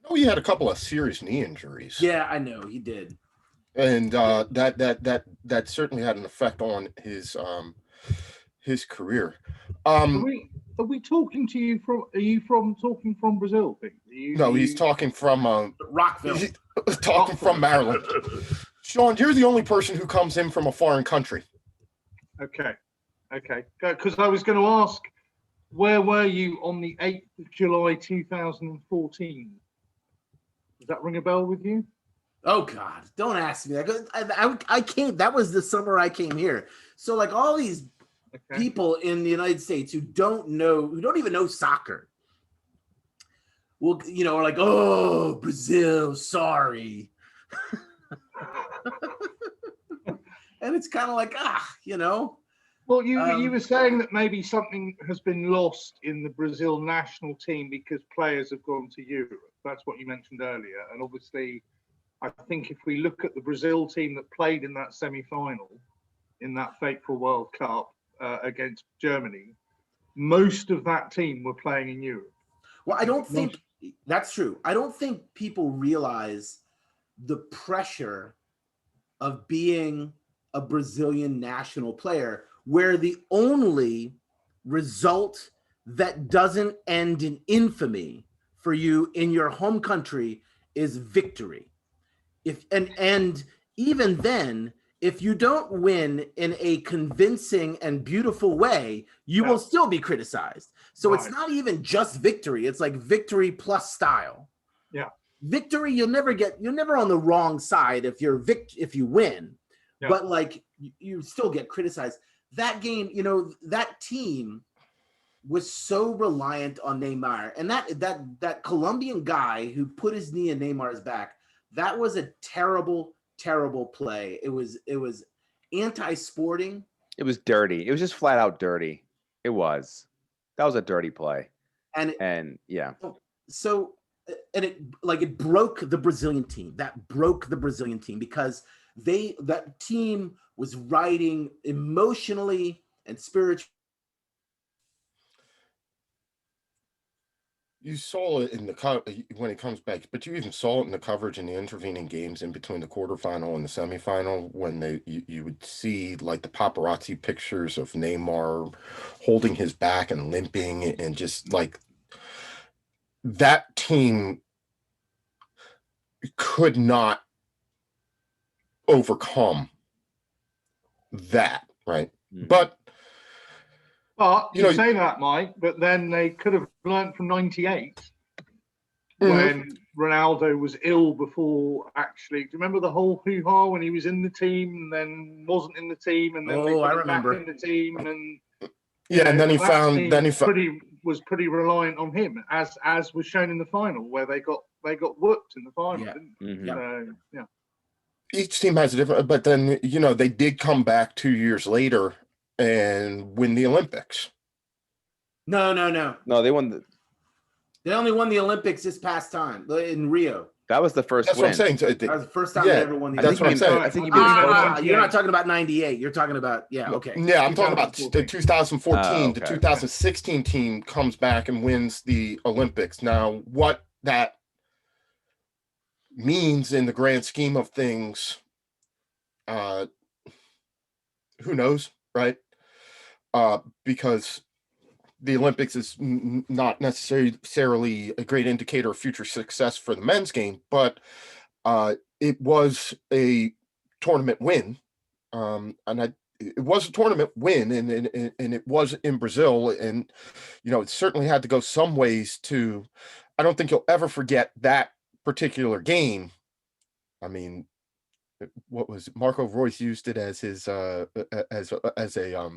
Oh, he had a couple of serious knee injuries. Yeah, I know he did. And that certainly had an effect on his career. Are we talking to you from? Are you talking from Brazil? Pete? No, he's talking from Rockville. he's talking from Maryland. Sean, you're the only person who comes in from a foreign country. Okay. Because I was going to ask, where were you on the 8th of July 2014? Does that ring a bell with you? Oh God, don't ask me that. 'Cause I came. That was the summer I came here. So like all these people in the United States who don't even know soccer. Well, are like, oh, Brazil, sorry. And it's kind of like, Well, you were saying that maybe something has been lost in the Brazil national team because players have gone to Europe. That's what you mentioned earlier. And obviously, I think if we look at the Brazil team that played in that semi-final, in that fateful World Cup against Germany, most of that team were playing in Europe. Well, I don't think that's true. I don't think people realize the pressure of being a Brazilian national player, where the only result that doesn't end in infamy for you in your home country is victory. And even then, if you don't win in a convincing and beautiful way, you will still be criticized. So It's not even just victory. It's like victory plus style. Yeah. Victory, you're never on the wrong side if you win. Yeah. But like you still get criticized. That game, that team was so reliant on Neymar. And that Colombian guy who put his knee in Neymar's back, that was a terrible, terrible play. It was anti-sporting. It was dirty. It was just flat out dirty. It was. That was a dirty play. And yeah. So it broke the Brazilian team. That broke the Brazilian team because that team was riding emotionally and spiritually. You saw it in when it comes back, but you even saw it in the coverage in the intervening games in between the quarterfinal and the semifinal when you would see like the paparazzi pictures of Neymar holding his back and limping, and just like that team could not overcome that, right? Mm-hmm. But you say that, Mike, but then they could have learned from 98 when Ronaldo was ill before actually. Do you remember the whole hoo-ha when he was in the team and then wasn't in the team and then I remember back in the team and and then he was pretty reliant on him as was shown in the final where they got whooped in the final. Yeah. Didn't they? Mm-hmm. So, each team has a different, but then they did come back 2 years later and win the Olympics. No, they won. They only won the Olympics this past time in Rio. That was the first win. That's what I'm saying. That was the first time they ever won the Olympics. That's what I'm saying. I think you're not talking about 98. You're talking about, okay. Yeah, I'm talking about the 2014. Okay, the 2016 team comes back and wins the Olympics. Now, what that means in the grand scheme of things, who knows, right? Because the Olympics is not necessarily a great indicator of future success for the men's game, but it was a tournament win, it was a tournament win, and it was in Brazil, and it certainly had to go some ways to. I don't think you'll ever forget that particular game. I mean, what was it? Marco Reus used it as his as a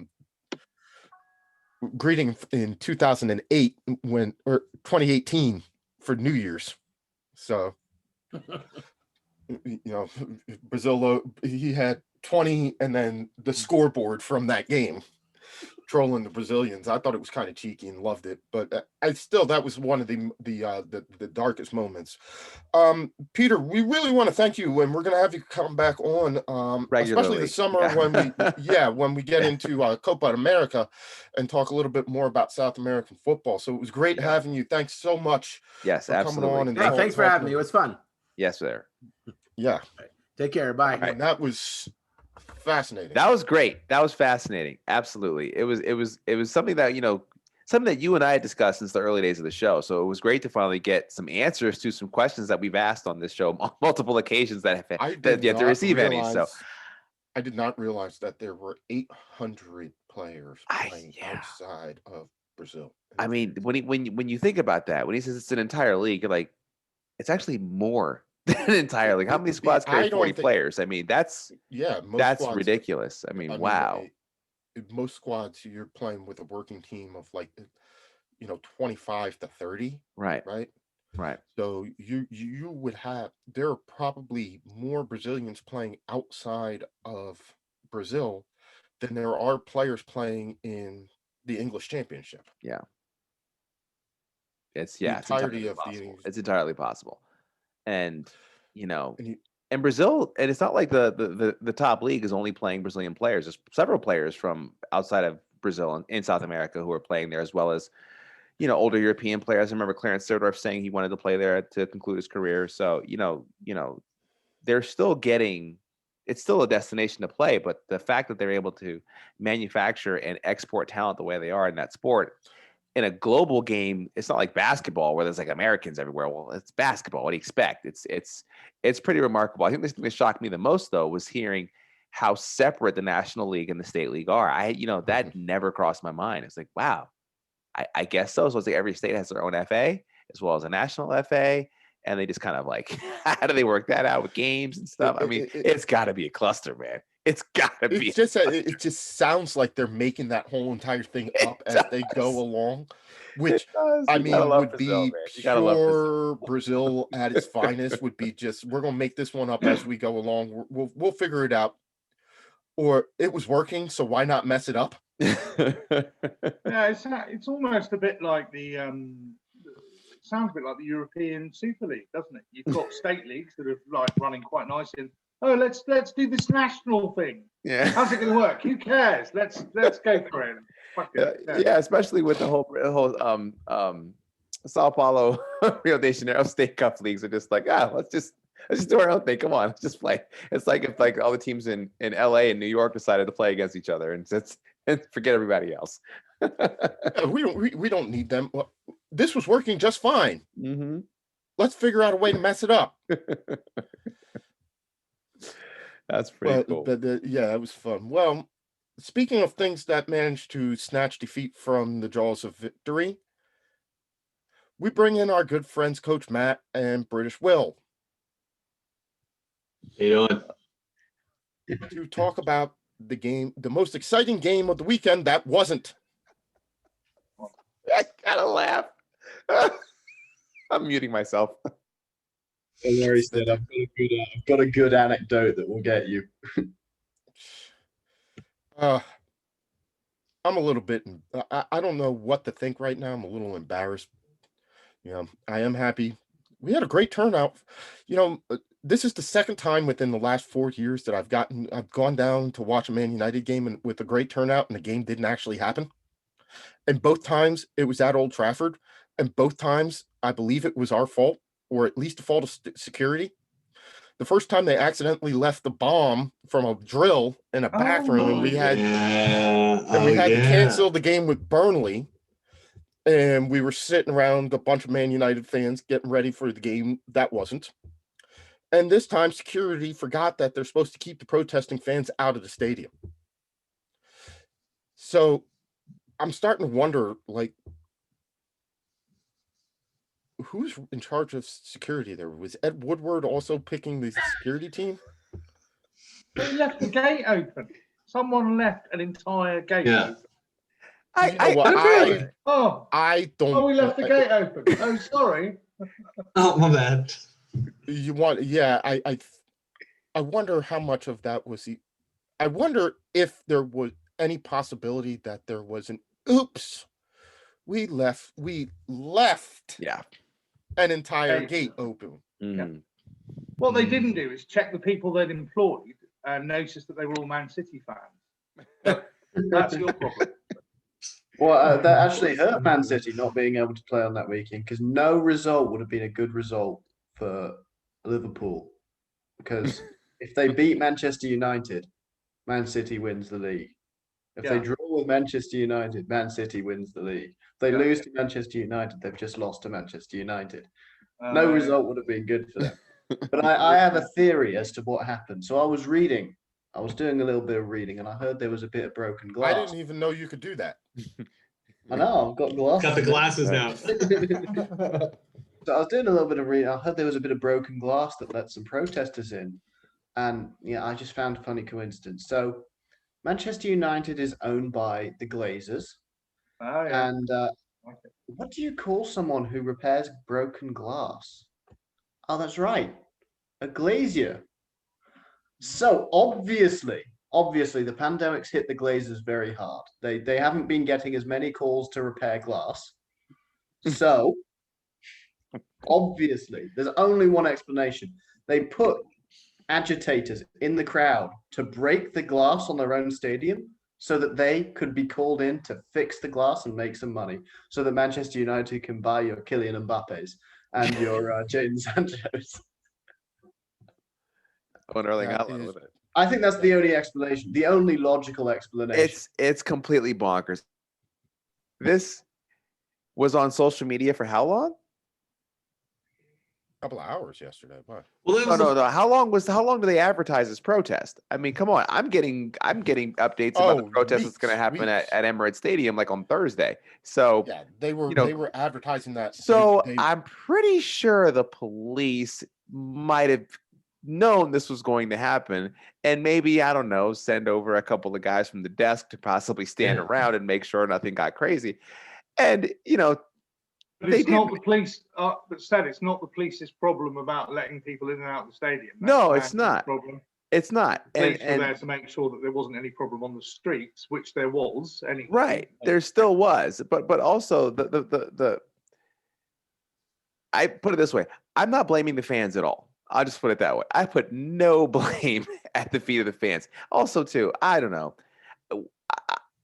greeting in 2008 or 2018 for New Year's. So Brazil, he had 20 and then the scoreboard from that game trolling the Brazilians. I thought it was kind of cheeky and loved it, but that was one of the darkest moments. Peter, we really want to thank you, and we're going to have you come back on especially this summer when we get into Copa America and talk a little bit more about South American football. So it was great having you. Thanks so much. Yes, for absolutely. coming on and thanks for having me. It was fun. Yes, sir. Yeah. Take care. Bye. And that was fascinating. That was great. That was fascinating. Absolutely. It was something that, something that you and I had discussed since the early days of the show. So it was great to finally get some answers to some questions that we've asked on this show on multiple occasions that have yet to receive any. So I did not realize that there were 800 players playing outside of Brazil. I mean, when you think about that, when he says it's an entire league, you're like, it's actually more than an entire league. How many squads carry 40 players? I mean, that's squads, ridiculous. I mean, wow. Most squads you're playing with a working team of like 25 to 30. Right. So you would have, there are probably more Brazilians playing outside of Brazil than there are players playing in the English Championship. Yeah. It's entirely possible. And and Brazil, and it's not like the top league is only playing Brazilian players. There's several players from outside of Brazil and in South America who are playing there, as well as older European players. I remember Clarence Seedorf saying he wanted to play there to conclude his career. So they're still getting. It's still a destination to play, but the fact that they're able to manufacture and export talent the way they are in that sport, in a global game, it's not like basketball where there's like Americans everywhere. Well, it's basketball. What do you expect? It's pretty remarkable. I think the thing that shocked me the most, though, was hearing how separate the National League and the State League are. That never crossed my mind. It's like, wow, I guess so. So it's like every state has their own FA as well as a national FA. And they just kind of like, how do they work that out with games and stuff? I mean, it's got to be a cluster, man. It's got to be. It just sounds like they're making that whole entire thing up as they go along, which I mean would Brazil, be pure Brazil at its finest. Would be just, we're gonna make this one up as we go along. We'll figure it out. Or it was working, so why not mess it up? Yeah, it's almost a bit like the. Sounds a bit like the European Super League, doesn't it? You've got state leagues that are like running quite nicely. And, let's do this national thing. Yeah, how's it going to work? Who cares? Let's go for it. Yeah, especially with the whole Sao Paulo, Rio de Janeiro State Cup leagues are just like, let's just do our own thing. Come on, let's just play. It's like if all the teams in LA and New York decided to play against each other and forget everybody else. we don't need them. Well, this was working just fine. Mm-hmm. Let's figure out a way to mess it up. That's pretty cool. Yeah, it was fun. Well, speaking of things that managed to snatch defeat from the jaws of victory, we bring in our good friends, Coach Matt and British Will. How you doing? To talk about the game, the most exciting game of the weekend that wasn't. I gotta laugh. I'm muting myself. Don't worry, Sid. I've got a good anecdote that will get you. I'm a little bit. I don't know what to think right now. I'm a little embarrassed. I am happy. We had a great turnout. This is the second time within the last 4 years that I've gone down to watch a Man United game with a great turnout, and the game didn't actually happen. And both times it was at Old Trafford, and both times I believe it was our fault, or at least the fault of security. The first time they accidentally left the bomb from a drill in a bathroom, and we had to cancel the game with Burnley. And we were sitting around a bunch of Man United fans getting ready for the game. That wasn't. And this time security forgot that they're supposed to keep the protesting fans out of the stadium. So I'm starting to wonder, like, who's in charge of security there? Was Ed Woodward also picking the security team? They left the gate open. Someone left an entire gate open. I don't. Oh, we left the gate open. Oh, sorry. Oh, my bad. I wonder how much of that was I wonder if there was any possibility that there was an oops. We left an entire gate open. Mm-hmm. Yeah. What they didn't do is check the people they'd employed and notice that they were all Man City fans. That's your problem. Well, that actually hurt Man City not being able to play on that weekend, because no result would have been a good result for Liverpool. Because if they beat Manchester United, Man City wins the league. If they draw with Manchester United, Man City wins the league. If they lose to Manchester United, they've just lost to Manchester United. No result would have been good for them. But I have a theory as to what happened. So I was doing a little bit of reading, and I heard there was a bit of broken glass. I didn't even know you could do that. I know, I've got glasses. Got the glasses now. So I was doing a little bit of reading. I heard there was a bit of broken glass that let some protesters in. And yeah, I just found a funny coincidence. So Manchester United is owned by the Glazers. And what do you call someone who repairs broken glass? Oh, that's right. A glazier. So obviously, the pandemic's hit the Glazers very hard. They haven't been getting as many calls to repair glass. So obviously, there's only one explanation. They put agitators in the crowd to break the glass on their own stadium so that they could be called in to fix the glass and make some money so that Manchester United can buy your Kylian Mbappe's and your Jadon Sancho's. Erling Haaland with it. I think that's the only explanation, the only logical explanation. It's completely bonkers. This was on social media for how long? Couple of hours yesterday, but Well, No. How long do they advertise this protest? I mean, come on. I'm getting updates about the protest that's going to happen at Emirates Stadium like on Thursday. So yeah, they were advertising that. So I'm pretty sure the police might have known this was going to happen, and maybe, I don't know, send over a couple of guys from the desk to possibly stand around and make sure nothing got crazy. And but it's not the police. But said it's not the police's problem about letting people in and out of the stadium. No, it's not. Problem. It's not. The police were there to make sure that there wasn't any problem on the streets, which there was anyway. Right, there still was, but also I put it this way: I'm not blaming the fans at all. I'll just put it that way. I put no blame at the feet of the fans. Also, too, I don't know.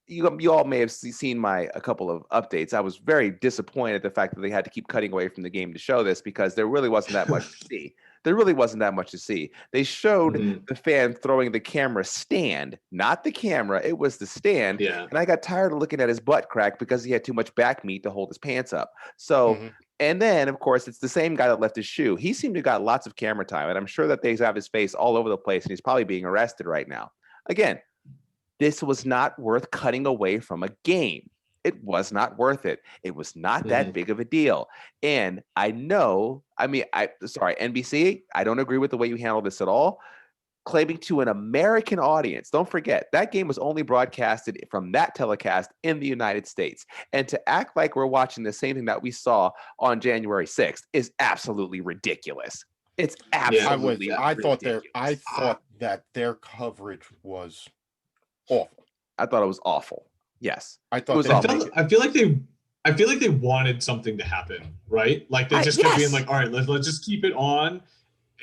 You all may have seen a couple of updates. I was very disappointed at the fact that they had to keep cutting away from the game to show this because there really wasn't that much to see. There really wasn't that much to see. They showed the fan throwing the camera stand, not the camera. It was the stand. Yeah. And I got tired of looking at his butt crack because he had too much back meat to hold his pants up. So, and then, of course, it's the same guy that left his shoe. He seemed to have got lots of camera time, and I'm sure that they have his face all over the place, and he's probably being arrested right now. Again, this was not worth cutting away from a game. It was not worth it. It was not that big of a deal. And I know, sorry, NBC, I don't agree with the way you handled this at all. Claiming to an American audience. Don't forget, that game was only broadcasted from that telecast in the United States. And to act like we're watching the same thing that we saw on January 6th is absolutely ridiculous. It's absolutely ridiculous. I thought that their coverage was awful. I thought it was awful. Yes. I feel like they wanted something to happen, right? Like they just kept being like, all right, let's just keep it on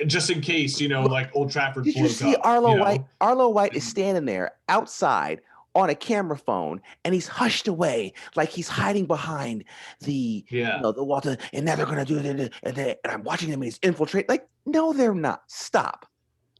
just in case, like Old Trafford. Did you see Arlo White? Arlo White is standing there outside on a camera phone, and he's hushed away like he's hiding behind the water. And now they're gonna do it, and I'm watching them, and he's infiltrate. Like, no, they're not. Stop.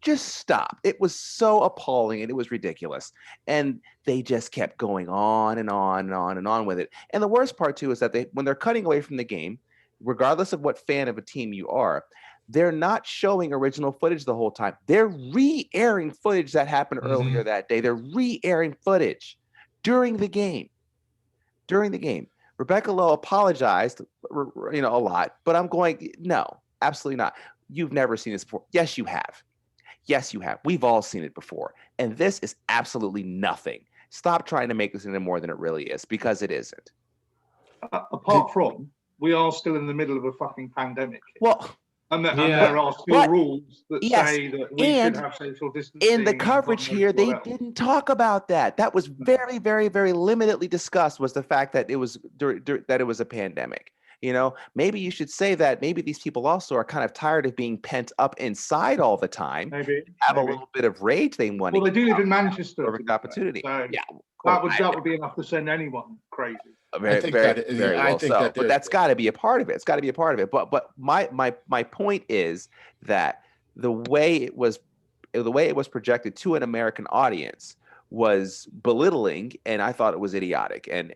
Just stop. It was so appalling and it was ridiculous. And they just kept going on and on and on and on with it. And the worst part too is that when they're cutting away from the game, regardless of what fan of a team you are, they're not showing original footage the whole time. They're re-airing footage that happened earlier that day. They're re-airing footage during the game. Rebecca Lowe apologized, a lot, but I'm going, no, absolutely not. You've never seen this before. Yes, you have. Yes, you have. We've all seen it before. And this is absolutely nothing. Stop trying to make this into more than it really is, because it isn't. Apart from, we are still in the middle of a fucking pandemic. Well, and there are still rules that say that we should have social distancing. In the coverage here, they didn't talk about that. That was very, very, very limitedly discussed, was the fact that it was that it was a pandemic. Maybe you should say that maybe these people also are kind of tired of being pent up inside all the time. Maybe a little bit of rage they want. Well, they do live in Manchester. Perfect opportunity. So yeah, that would be enough to send anyone crazy. But that's got to be a part of it. It's got to be a part of it. But my point is that the way it was projected to an American audience was belittling, and I thought it was idiotic, and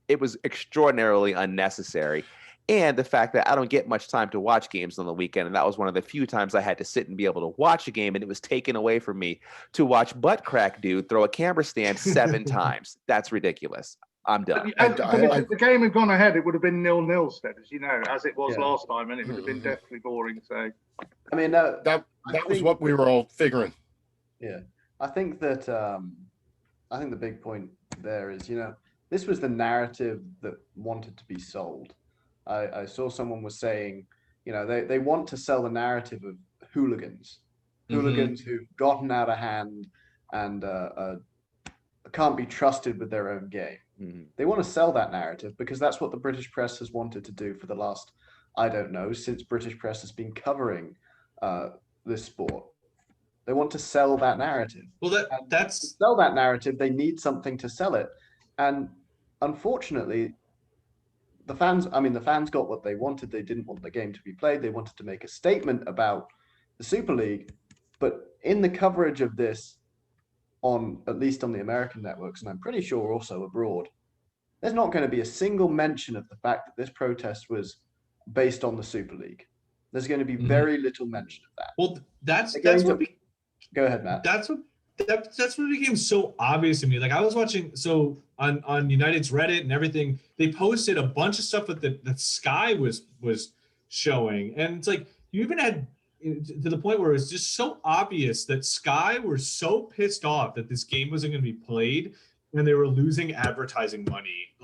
it was extraordinarily unnecessary. And the fact that I don't get much time to watch games on the weekend, and that was one of the few times I had to sit and be able to watch a game, and it was taken away from me to watch butt crack dude throw a camera stand 7 times. That's ridiculous. I'm done. But if the game had gone ahead, it would have been 0-0 instead, as you know, as it was last time, and it would have been definitely boring. So, I mean, that was what we were all figuring. Yeah, I think that I think the big point there is, this was the narrative that wanted to be sold. I saw someone was saying, they want to sell the narrative of hooligans, who've gotten out of hand and can't be trusted with their own game. They want to sell that narrative because that's what the British press has wanted to do for the last, I don't know, since British press has been covering this sport. They want to sell that narrative. Well, to sell that narrative, they need something to sell it. And unfortunately, the fans got what they wanted. They didn't want the game to be played. They wanted to make a statement about the Super League. But in the coverage of this, at least on the American networks, and I'm pretty sure also abroad, there's not going to be a single mention of the fact that this protest was based on the Super League. There's going to be very little mention of that. Well, that's what. Go ahead, Matt. That's what became so obvious to me. Like I was watching, so on United's Reddit and everything, they posted a bunch of stuff that Sky was showing, and it's like you even had to the point where it's just so obvious that Sky were so pissed off that this game wasn't going to be played, and they were losing advertising money,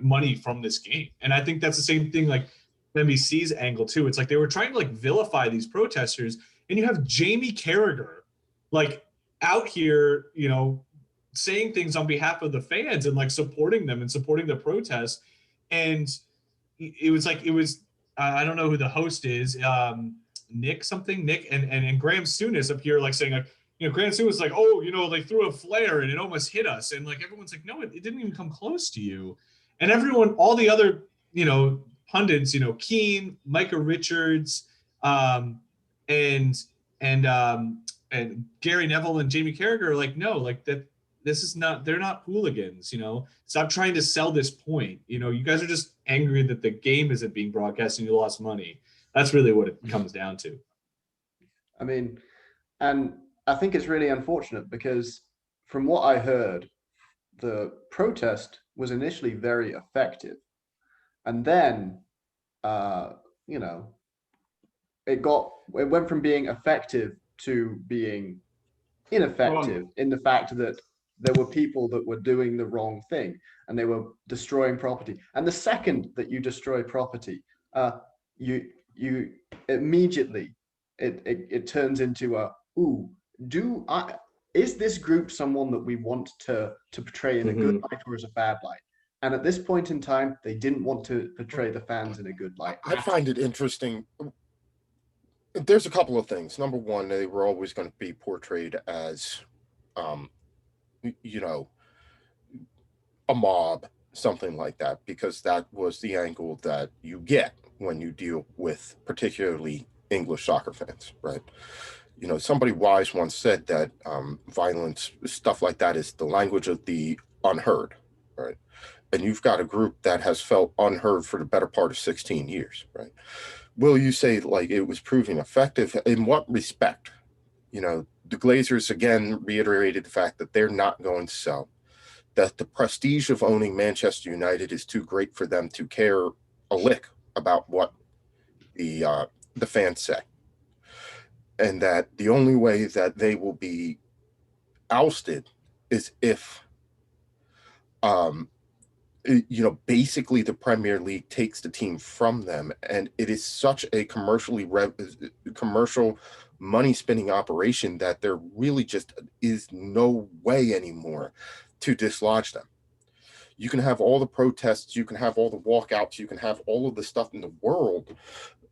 money from this game. And I think that's the same thing, like NBC's angle too. It's like they were trying to vilify these protesters, and you have Jamie Carragher out here, saying things on behalf of the fans and supporting them and supporting the protests. And it was I don't know who the host is, Nick and Graham Souness up here saying Graham Souness was they threw a flare and it almost hit us, and everyone's like, no, it didn't even come close to you. And everyone, all the other pundits, Keane, Micah Richards, and Gary Neville and Jamie Carragher are no, that this is not, they're not hooligans, stop trying to sell this point. You guys are just angry that the game isn't being broadcast and you lost money. That's really what it comes down to. I mean, and I think it's really unfortunate because from what I heard, the protest was initially very effective. And then, it went from being effective to being ineffective in the fact that there were people that were doing the wrong thing and they were destroying property. And the second that you destroy property, you immediately it turns into is this group someone that we want to portray in a good light or as a bad light? And at this point in time, they didn't want to portray the fans in a good light. I find it interesting. There's a couple of things. Number one, they were always going to be portrayed as, a mob, something like that, because that was the angle that you get when you deal with particularly English soccer fans, right? Somebody wise once said that violence, stuff like that, is the language of the unheard, right? And you've got a group that has felt unheard for the better part of 16 years, right? Will you say it was proving effective? In what respect? The Glazers again reiterated the fact that they're not going to sell, that the prestige of owning Manchester United is too great for them to care a lick about what the fans say, and that the only way that they will be ousted is if basically the Premier League takes the team from them, and it is such a commercial money spending operation that there really just is no way anymore to dislodge them. You can have all the protests, you can have all the walkouts, you can have all of the stuff in the world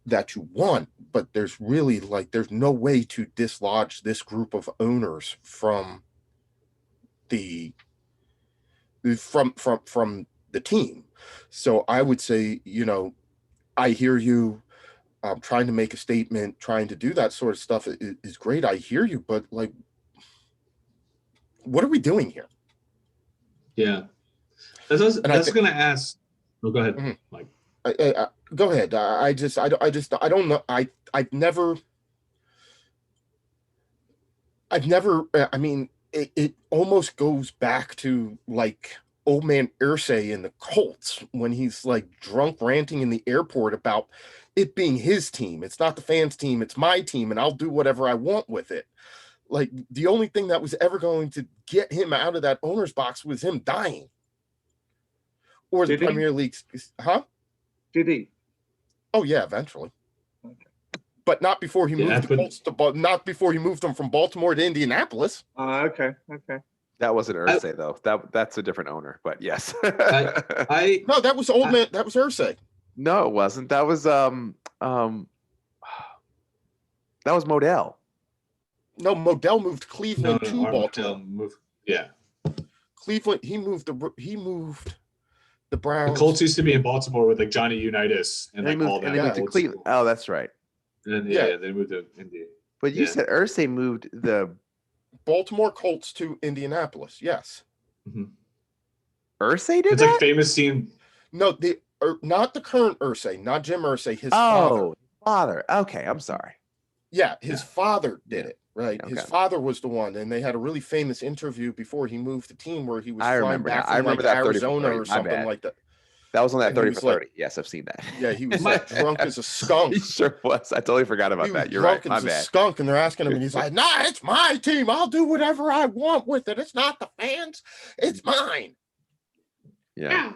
that you want, but there's really there's no way to dislodge this group of owners from the team. So I would say, I hear you trying to make a statement, trying to do that sort of stuff is great. I hear you, but what are we doing here? Yeah. That's what I was going to ask. Oh, go ahead, Mhm. Mike. Go ahead. I don't know. I've never. I mean, it almost goes back to like old man Irsay in the Colts when he's like drunk ranting in the airport about it being his team. It's not the fans' team. It's my team, and I'll do whatever I want with it. Like the only thing that was ever going to get him out of that owner's box was him dying, or the Did he? Premier League. Huh? Did he? Oh yeah, eventually. Okay. But not before he Yeah, moved the Colts to not before he moved them from Baltimore to Indianapolis. Okay. That wasn't Ursay though. That's a different owner. But yes. I No, that was old man. That was Irsay. No, it wasn't. That was Modell. No, Modell moved Cleveland to Baltimore. Yeah. Cleveland. He moved the Browns. The Colts used to be in Baltimore with like Johnny Unitas and They like moved, all that. and they moved to Cleveland. Oh, that's right. And yeah, they moved to India. But you said Ursay moved the Baltimore Colts to Indianapolis. Yes. Mm-hmm. Ursay did it's that? Like famous scene. No, not the current Ursay, not Jim Ursay. His father. Okay, I'm sorry. Yeah, his father did it. Right, Okay. his father was the one, and they had a really famous interview before he moved the team where he was I flying remember back now. I from remember like that 30 for Arizona 30. or My something bad. like that. That was on that And 30 he for was 30. Yes, I've seen that. Yeah, he was like drunk as a skunk. He sure was. I totally forgot about He was that. You're drunk right. My as a bad. skunk, and they're asking him, and he's like, "Nah, it's my team. I'll do whatever I want with it. It's not the fans. It's mine." Yeah.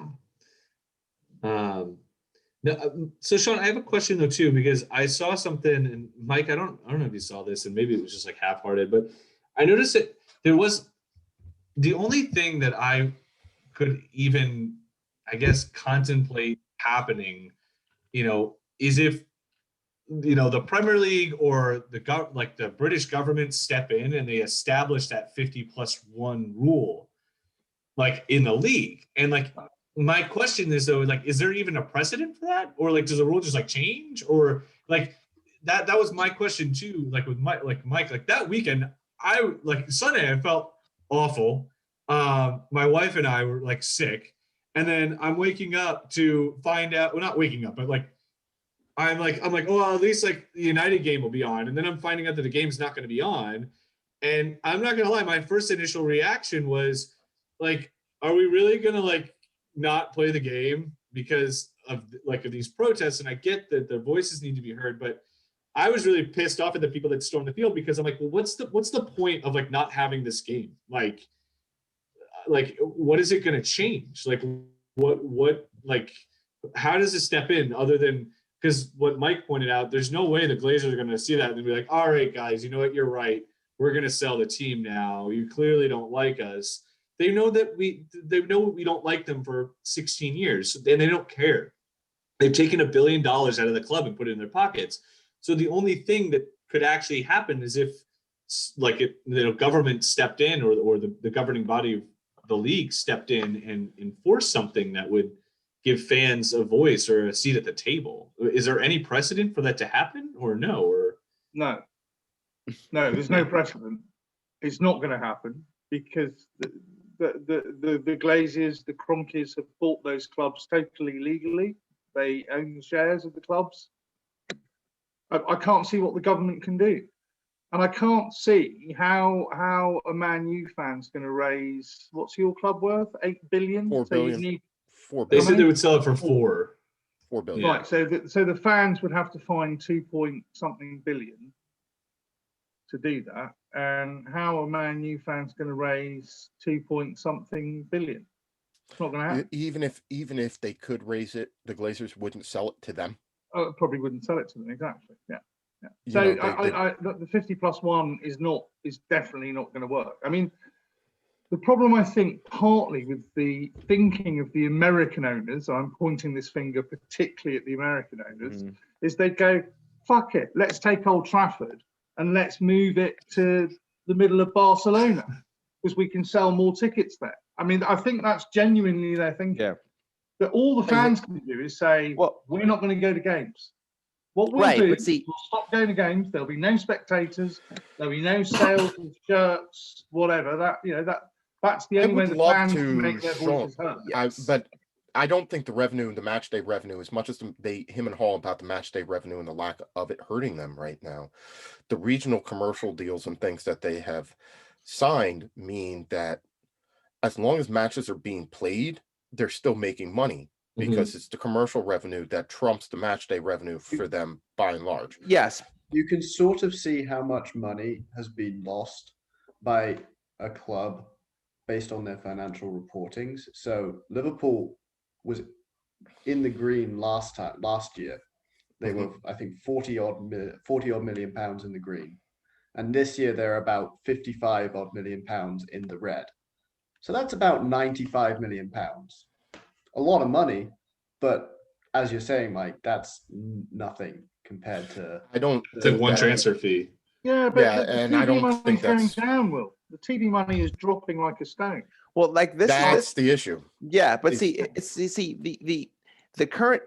So Sean, I have a question though too, because I saw something, and Mike, I don't know if you saw this, and maybe it was just like half-hearted, but I noticed that there was the only thing that I could even, I guess, contemplate happening, is if the Premier League or the British government step in and they establish that 50+1 rule, like in the league, and like. My question is though, like, is there even a precedent for that, or like, does the rule just like change, or like that was my question too. Like with Mike, like that weekend, Sunday I felt awful. My wife and I were like sick, and then I'm waking up to find out. Well, not waking up, but like I'm like, oh, well, at least like the United game will be on, and then I'm finding out that the game's not going to be on, and I'm not gonna lie, my first initial reaction was like, are we really gonna like not play the game because of these protests? And I get that their voices need to be heard, but I was really pissed off at the people that stormed the field, because I'm like, well, what's the point of like not having this game? Like what is it going to change? Like what like how does it step in, other than, because what Mike pointed out, there's no way the Glazers are going to see that and be like, all right guys, you know what, you're right, we're going to sell the team now, you clearly don't like us. They know we don't like them for 16 years, and they don't care. They've taken $1 billion out of the club and put it in their pockets. So the only thing that could actually happen is if, like, government stepped in, or the governing body of the league stepped in and enforced something that would give fans a voice or a seat at the table. Is there any precedent for that to happen, or no? Or no, there's no precedent. It's not going to happen, because the Glazers, the Cronkies, have bought those clubs totally legally. They own the shares of the clubs. I can't see what the government can do, and I can't see how a Man U fan's going to raise, what's your club worth? 8 billion. 4 billion. So you need 4 they billion. said they would sell it for 4 billion. Right. So the fans would have to find 2-point-something billion to do that. And how are Man U fans going to raise 2-point-something billion? It's not going to happen. Even if they could raise it, the Glazers wouldn't sell it to them. Probably wouldn't sell it to them, exactly. Yeah. You So know, the 50+1 is definitely not going to work. I mean, the problem, I think, partly with the thinking of the American owners, I'm pointing this finger particularly at the American owners, is they go, fuck it, let's take Old Trafford and let's move it to the middle of Barcelona, because we can sell more tickets there. I mean, I think that's genuinely their thinking. Yeah. But all the fans can do is say, well, we're not going to go to games. What we'll Right, do but is see, we'll stop going to games. There'll be no spectators. There'll be no sales of shirts, whatever. That's the I only way would the love fans can to, make their Sean. voices heard. But I don't think the revenue, the match day revenue, as much as him and Hall about the match day revenue and the lack of it hurting them right now, the regional commercial deals and things that they have signed mean that as long as matches are being played, they're still making money because it's the commercial revenue that trumps the match day revenue for them by and large. yes, You can sort of see how much money has been lost by a club based on their financial reportings. So Liverpool was in the green last year. They were, I think, 40 odd million pounds in the green. And this year they're about 55 odd million pounds in the red. So that's about 95 million pounds. A lot of money, but as you're saying, Mike, that's nothing compared to. I don't It's like think one that- transfer fee. Yeah, but Yeah, the and I TV don't money's think going that's down, Will. The TV money is dropping like a stone. well, like this that's is the issue. yeah, but It's- see, the current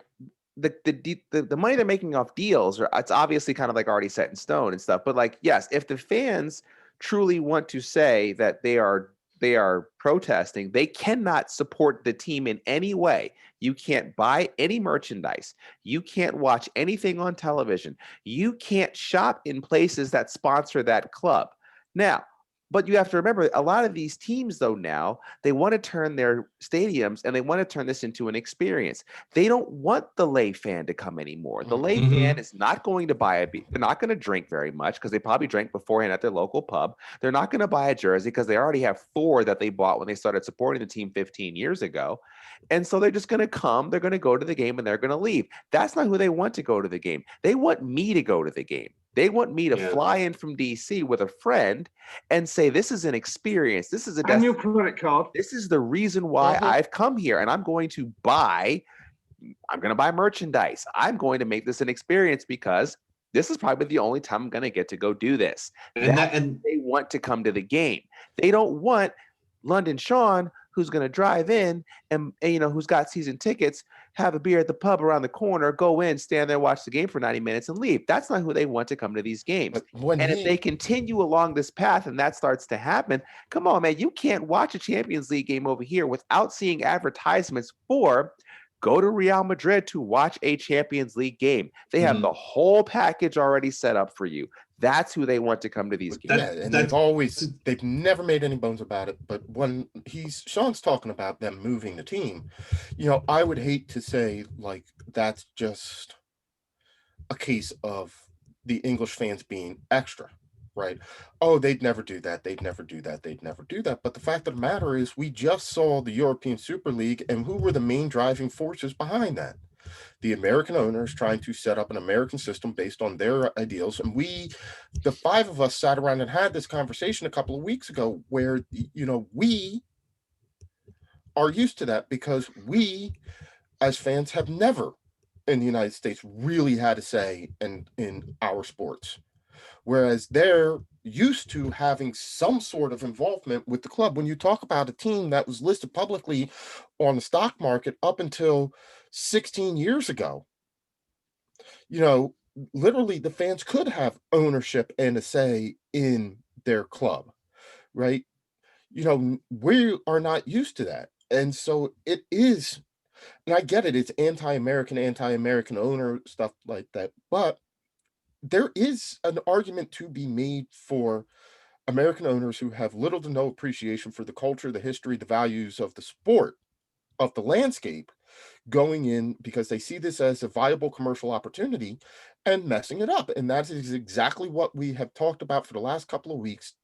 the money they're making off deals are it's obviously kind of like already set in stone and stuff. But like, yes, if the fans truly want to say that they are protesting, they cannot support the team in any way. You can't buy any merchandise. You can't watch anything on television. You can't shop in places that sponsor that club. Now, but you have to remember, a lot of these teams, though, now they want to turn their stadiums and they want to turn this into an experience. They don't want the lay fan to come anymore. The lay fan is not going to buy a beer. They're not going to drink very much because they probably drank beforehand at their local pub. They're not going to buy a jersey because they already have 4 that they bought when they started supporting the team 15 years ago. And so they're just going to come, they're going to go to the game, and they're going to leave. That's not who they want to go to the game. They want me to go to the game. They want me to fly in from DC with a friend and say, this is an experience. This is a And your credit card. This is the reason why I've come here, and I'm going to buy merchandise. I'm going to make this an experience because this is probably the only time I'm going to get to go do this. And they want to come to the game. They don't want London Sean, who's going to drive in and who's got season tickets, have a beer at the pub around the corner, go in, stand there, watch the game for 90 minutes and leave. That's not who they want to come to these games. If they continue along this path and that starts to happen, come on, man, you can't watch a Champions League game over here without seeing advertisements for go to Real Madrid to watch a Champions League game. They have the whole package already set up for you. That's who they want to come to these games. Yeah, and they've never made any bones about it. But when Sean's talking about them moving the team, I would hate to say like that's just a case of the English fans being extra, right? Oh, they'd never do that. They'd never do that. They'd never do that. But the fact of the matter is, we just saw the European Super League, and who were the main driving forces behind that? The American owners trying to set up an American system based on their ideals. And the 5 of us sat around and had this conversation a couple of weeks ago where, we are used to that because we, as fans, have never in the United States really had a say in our sports. Whereas they're used to having some sort of involvement with the club. When you talk about a team that was listed publicly on the stock market up until 16 years ago, literally the fans could have ownership and a say in their club, right? We are not used to that. And so it is, and I get it, it's anti-American owner stuff like that, but there is an argument to be made for American owners who have little to no appreciation for the culture, the history, the values of the sport, of the landscape, going in because they see this as a viable commercial opportunity and messing it up. And that is exactly what we have talked about for the last couple of weeks,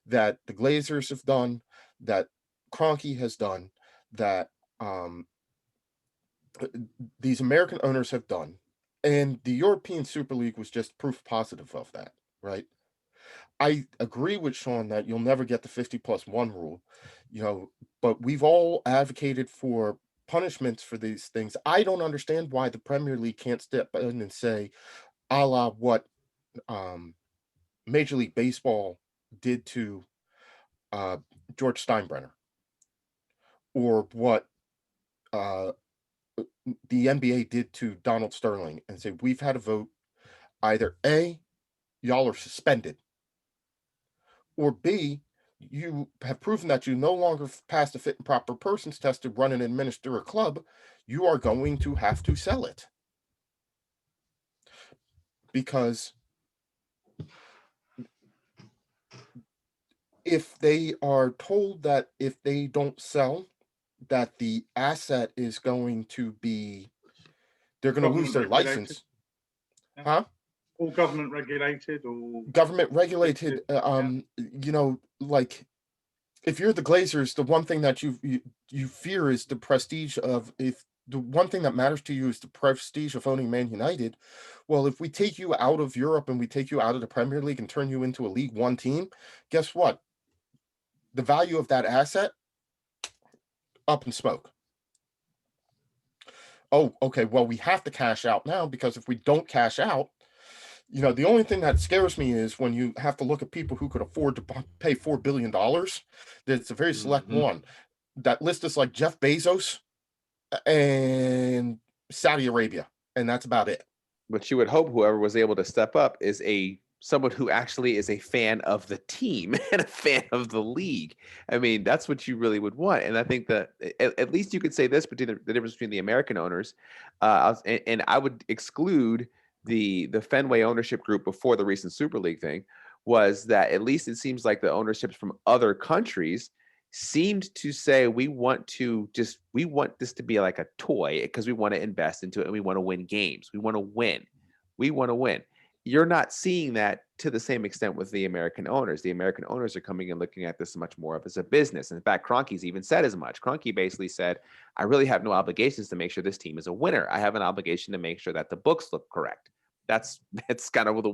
that the Glazers have done, that Kroenke has done, that these American owners have done. And the European Super League was just proof positive of that, right? I agree with Sean that you'll never get the 50+1 rule, but we've all advocated for punishments for these things. I don't understand why the Premier League can't step in and say, a la what Major League Baseball did to George Steinbrenner, or what the NBA did to Donald Sterling, and say, we've had a vote, either A, y'all are suspended, or B, you have proven that you no longer pass the fit and proper persons test to run and administer a club. You are going to have to sell it. Because if they are told that if they don't sell, that the asset is going to be, they're going to lose their Government regulated. license. Yeah. Huh? All government regulated or Government regulated, you know, like if you're the Glazers, the one thing that you fear is the prestige of, if the one thing that matters to you is the prestige of owning Man United. Well, if we take you out of Europe and we take you out of the Premier League and turn you into a League One team, guess what? The value of that asset up in smoke. Oh, okay. Well, we have to cash out now, because if we don't cash out, you know, the only thing that scares me is when you have to look at people who could afford to pay $4 billion. That's a very select one. That list is like Jeff Bezos and Saudi Arabia, and that's about it. But you would hope whoever was able to step up is someone who actually is a fan of the team and a fan of the league. I mean, that's what you really would want. And I think that at least you could say this between the difference between the American owners, and I would exclude the Fenway ownership group before the recent Super League thing, was that at least it seems like the ownerships from other countries seemed to say we want this to be like a toy because we want to invest into it and we want to win games. We want to win. You're not seeing that to the same extent with the American owners. The American owners are coming and looking at this much more of as a business. In fact, Kroenke's even said as much. Kroenke basically said, I really have no obligations to make sure this team is a winner. I have an obligation to make sure that the books look correct. That's kind of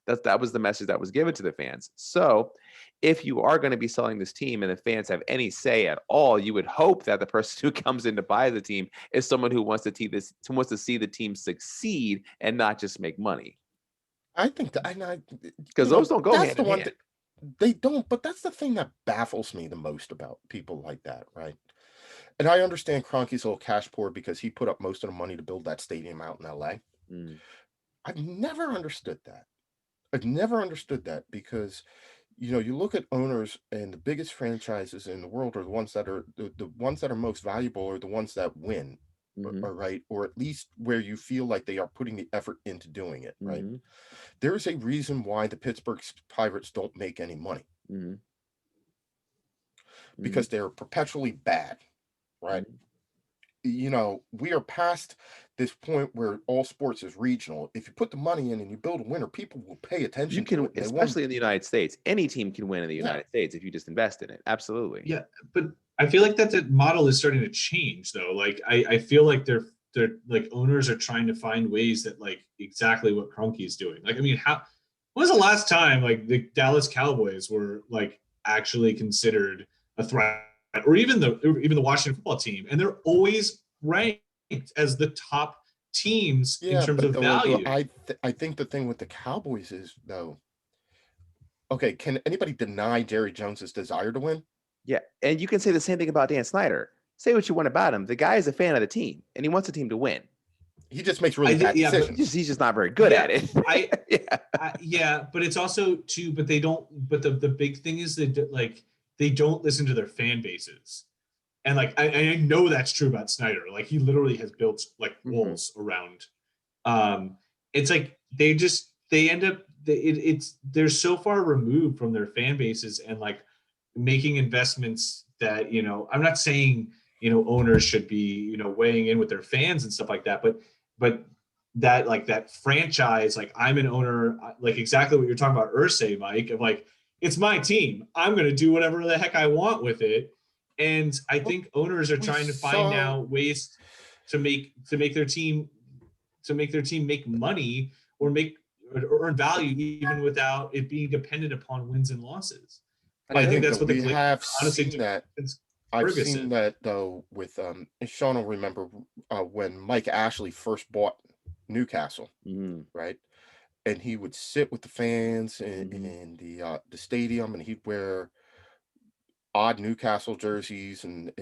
that was the message that was given to the fans. So if you are going to be selling this team and the fans have any say at all, you would hope that the person who comes in to buy the team is someone who wants to see the team succeed and not just make money. I think that, because those don't go hand in hand. They don't, but that's the thing that baffles me the most about people like that, right? And I understand Kroenke's a little cash poor because he put up most of the money to build that stadium out in LA. I've never understood that. Because, you know, you look at owners, and the biggest franchises in the world are the ones that are the ones that are most valuable, are the ones that win, right? Or at least where you feel like they are putting the effort into doing it, right? There's a reason why the Pittsburgh Pirates don't make any money, because they're perpetually bad, right? You know, we are past this point where all sports is regional. If you put the money in and you build a winner, people will pay attention. You can, especially in the United States. Any team can win in the United States if you just invest in it. Absolutely. Yeah, but I feel like that model is starting to change, though. Like I feel like they're like owners are trying to find ways that like exactly what Kroenke is doing. Like, I mean, when was the last time like the Dallas Cowboys were like actually considered a threat, or even the Washington football team, and they're always ranked as the top teams in terms of value. I think the thing with the Cowboys is, though, okay, can anybody deny Jerry Jones's desire to win? Yeah, and you can say the same thing about Dan Snyder. Say what you want about him. The guy is a fan of the team, and he wants the team to win. He just makes really bad decisions. He's just not very good at it. But it's also too. But they don't. But the big thing is that like they don't listen to their fan bases, and like I know that's true about Snyder. Like he literally has built like walls around. It's like they end up. They're so far removed from their fan bases and like making investments that, you know, I'm not saying, you know, owners should be, you know, weighing in with their fans and stuff like that, but that like that franchise, like I'm an owner, like exactly what you're talking about, Irsay, Mike, of like, it's my team, I'm going to do whatever the heck I want with it. And I think owners are trying to find now ways to make their team make money or earn value even without it being dependent upon wins and losses. I think that's what we have seen that. I've seen that though with Sean will remember when Mike Ashley first bought Newcastle, right? And he would sit with the fans in the stadium, and he'd wear odd Newcastle jerseys, and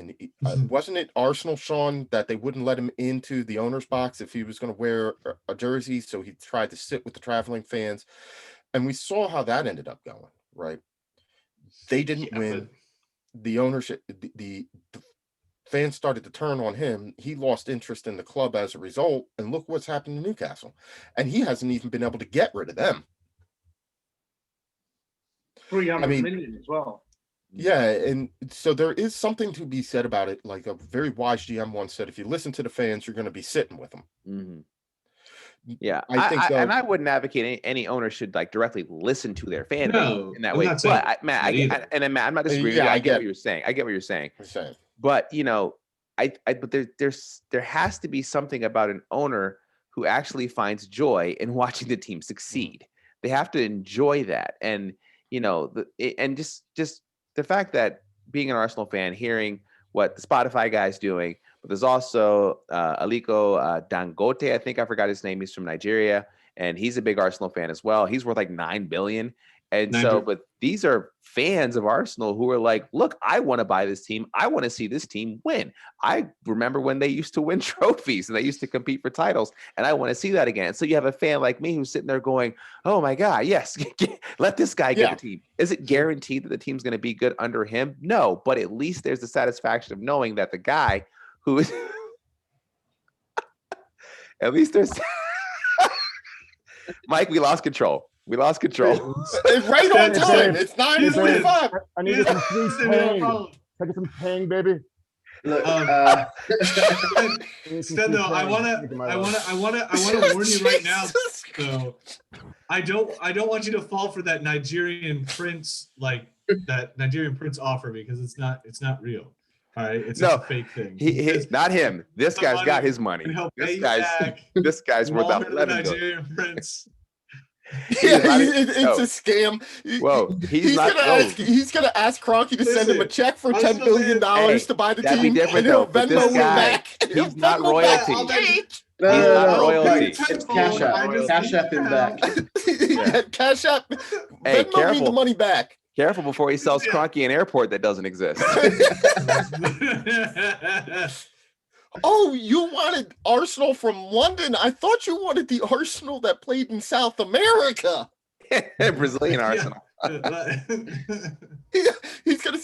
wasn't it Arsenal, Sean, that they wouldn't let him into the owner's box if he was going to wear a jersey, so he tried to sit with the traveling fans, and we saw how that ended up going, right? They didn't Yeah, win. The ownership, the fans started to turn on him. He lost interest in the club as a result, and look what's happened to Newcastle, and he hasn't even been able to get rid of them. 300 million as well. Yeah, and so there is something to be said about it. Like a very wise GM once said, if you listen to the fans, you're going to be sitting with them. Mm-hmm. Yeah, I think so. And I wouldn't advocate any owner should like directly listen to their fan base in that I'm way. not saying But Matt, and Matt, I'm not disagreeing. Yeah, with you. I I get what you're saying. I get what you're saying. I'm saying. But you know, but there has to be something about an owner who actually finds joy in watching the team succeed. They have to enjoy that, and you know, and just the fact that being an Arsenal fan, hearing what the Spotify guy's doing, but there's also Aliko Dangote, I think I forgot his name. He's from Nigeria, and he's a big Arsenal fan as well. He's worth like $9 billion. And so, but these are fans of Arsenal who are like, look, I want to buy this team. I want to see this team win. I remember when they used to win trophies and they used to compete for titles, and I want to see that again. So you have a fan like me who's sitting there going, oh my God, yes, let this guy get the team. Is it guaranteed that the team's going to be good under him? No, but at least there's the satisfaction of knowing that the guy who is, at least there's, Mike, we lost control. We lost control. It's right on time. It's 9:45. I need some sweet tang. Take some tang, baby. Look, Stendo, I wanna warn you right now. So I don't want you to fall for that Nigerian prince, like that Nigerian prince offer, because it's not real. All right, it's a fake thing. He not him. This guy's got his money. This guy's worth about $11 billion. Nigerian prince. It's a scam. Whoa, he's gonna ask Kroenke to send him a check for $10 billion to buy the that'd team, be different, and he'll though, but Venmo this him guy, back. he's not royalty. royalty. It's It's Cash App him back. Cash App. Hey, Venmo me the money back. Careful before he sells Kroenke an airport that doesn't exist. Oh, you wanted Arsenal from London? I thought you wanted the Arsenal that played in South America. Brazilian Arsenal. He's gonna.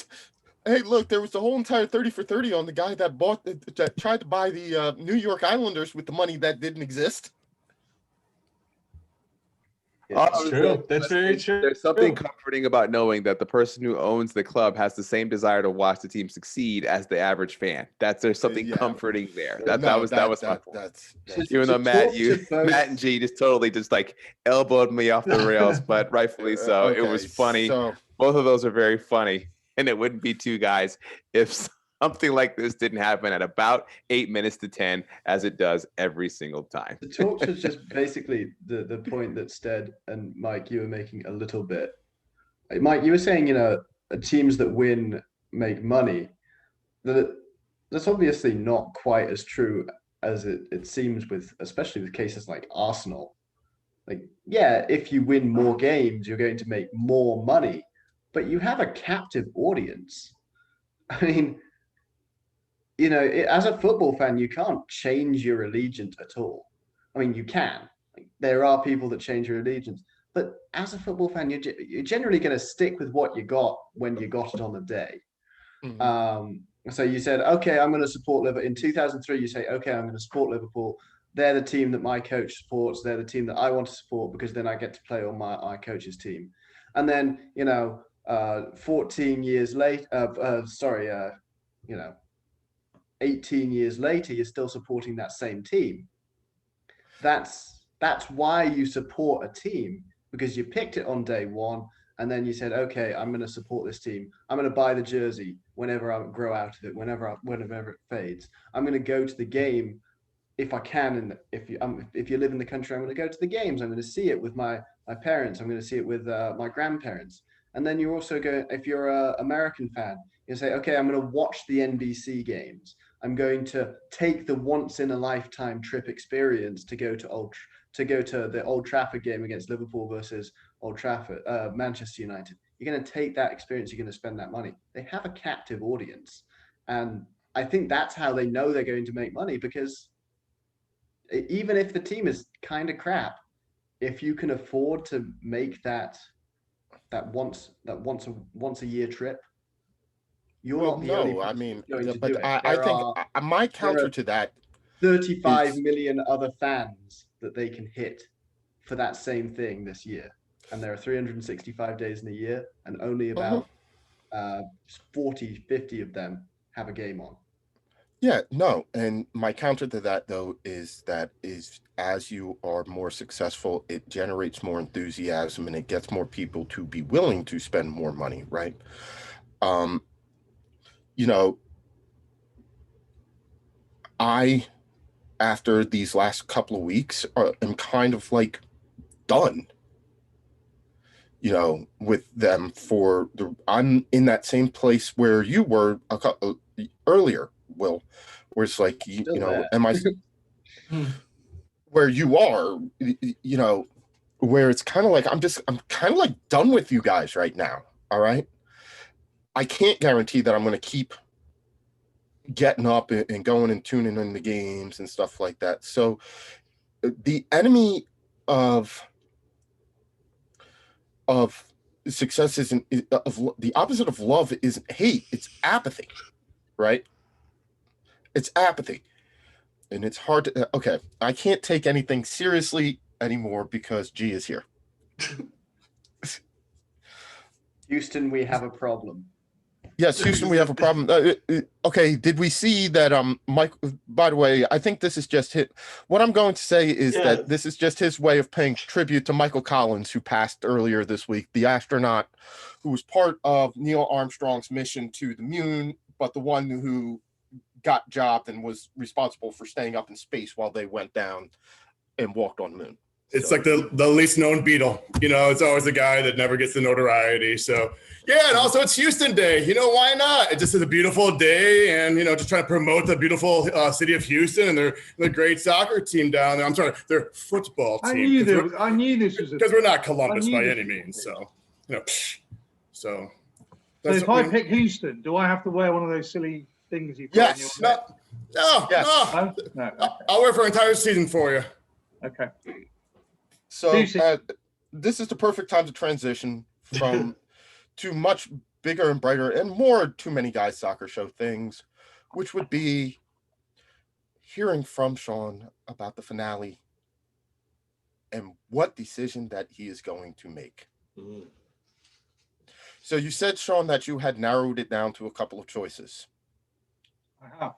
Hey, look, there was the whole entire 30 for 30 on the guy that tried to buy the New York Islanders with the money that didn't exist. That's true. That's very true. There's something comforting about knowing that the person who owns the club has the same desire to watch the team succeed as the average fan. There's something comforting there. That was my point. Even though Matt and G just totally just like elbowed me off the rails, but rightfully so. Okay, it was funny. So, both of those are very funny, and it wouldn't be two guys if something like this didn't happen at about 8 minutes to 10, as it does every single time. The talk was just basically the point that Stead and Mike, you were making a little bit. Mike, you were saying, teams that win make money. That's obviously not quite as true as it seems, especially with cases like Arsenal. Like, yeah, if you win more games, you're going to make more money, but you have a captive audience. I mean, as a football fan, you can't change your allegiance at all. I mean, you can. There are people that change your allegiance, but as a football fan, you're generally going to stick with what you got when you got it on the day. Mm-hmm. So you said, okay, I'm going to support Liverpool. In 2003, you say, okay, I'm going to support Liverpool. They're the team that my coach supports. They're the team that I want to support because then I get to play on my coach's team. And then, 14 years later, 18 years later, you're still supporting that same team. That's why you support a team, because you picked it on day one, and then you said, okay, I'm going to support this team. I'm going to buy the jersey whenever I grow out of it, whenever it fades. I'm going to go to the game if I can, and if you live in the country, I'm going to go to the games. I'm going to see it with my parents. I'm going to see it with my grandparents. And then you also go, if you're an American fan, you say, okay, I'm going to watch the NBC games. I'm going to take the once in a lifetime trip experience to go to the Old Trafford game against Liverpool versus Manchester United. you're going to take that experience, you're going to spend that money. They have a captive audience. And I think that's how they know they're going to make money, because even if the team is kind of crap, if you can afford to make that once a year trip, you're Well, not the only no, I person mean, going to do but it. I think my there counter are to that 35 is million other fans that they can hit for that same thing this year. And there are 365 days in a year, and only about 40, 50 of them have a game on. yeah, no. And my counter to that, though, is as you are more successful, it generates more enthusiasm and it gets more people to be willing to spend more money, right? Um, you know, I, after these last couple of weeks, am kind of like done, with them I'm in that same place where you were a couple earlier, Will, where it's like, Still there. am I where you are, where it's kind of like, I'm kind of like done with you guys right now. All right. I can't guarantee that I'm going to keep getting up and going and tuning in the games and stuff like that. So the enemy of success isn't of the opposite of love isn't hate, it's apathy, right? It's apathy. And it's hard to okay, I can't take anything seriously anymore because G is here. Houston, we have a problem. Yes, Houston, we have a problem. Okay, did we see that Mike, by the way, I think this is just what I'm going to say is that this is just his way of paying tribute to Michael Collins, who passed earlier this week, the astronaut who was part of Neil Armstrong's mission to the moon, but the one who got jobbed and was responsible for staying up in space while they went down and walked on the moon. It's like the least known Beatle. It's always the guy that never gets the notoriety. So yeah, and also it's Houston Day. Why not? It just is a beautiful day, and just trying to promote the beautiful city of Houston and their great soccer team down there. I'm sorry, their football team. I knew this was because we're not Columbus by any means. So so. So if I pick Houston, do I have to wear one of those silly things you put on your neck? No. No. Okay. I'll wear it for an entire season for you. Okay. So this is the perfect time to transition from to much bigger and brighter and more Too Many Guys Soccer Show things, which would be hearing from Sean about the finale and what decision that he is going to make. Mm. So you said, Sean, that you had narrowed it down to a couple of choices. I have.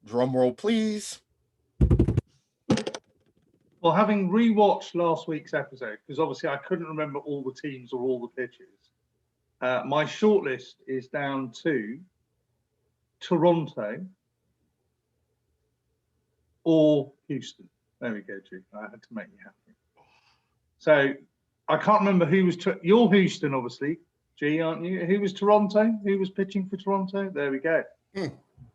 Drum roll, please. Well, having rewatched last week's episode, because obviously I couldn't remember all the teams or all the pitches, my shortlist is down to Toronto or Houston. There we go, Drew. I had to make you happy. So I can't remember who was. You're Houston, obviously, G, aren't you? Who was Toronto? Who was pitching for Toronto? There we go.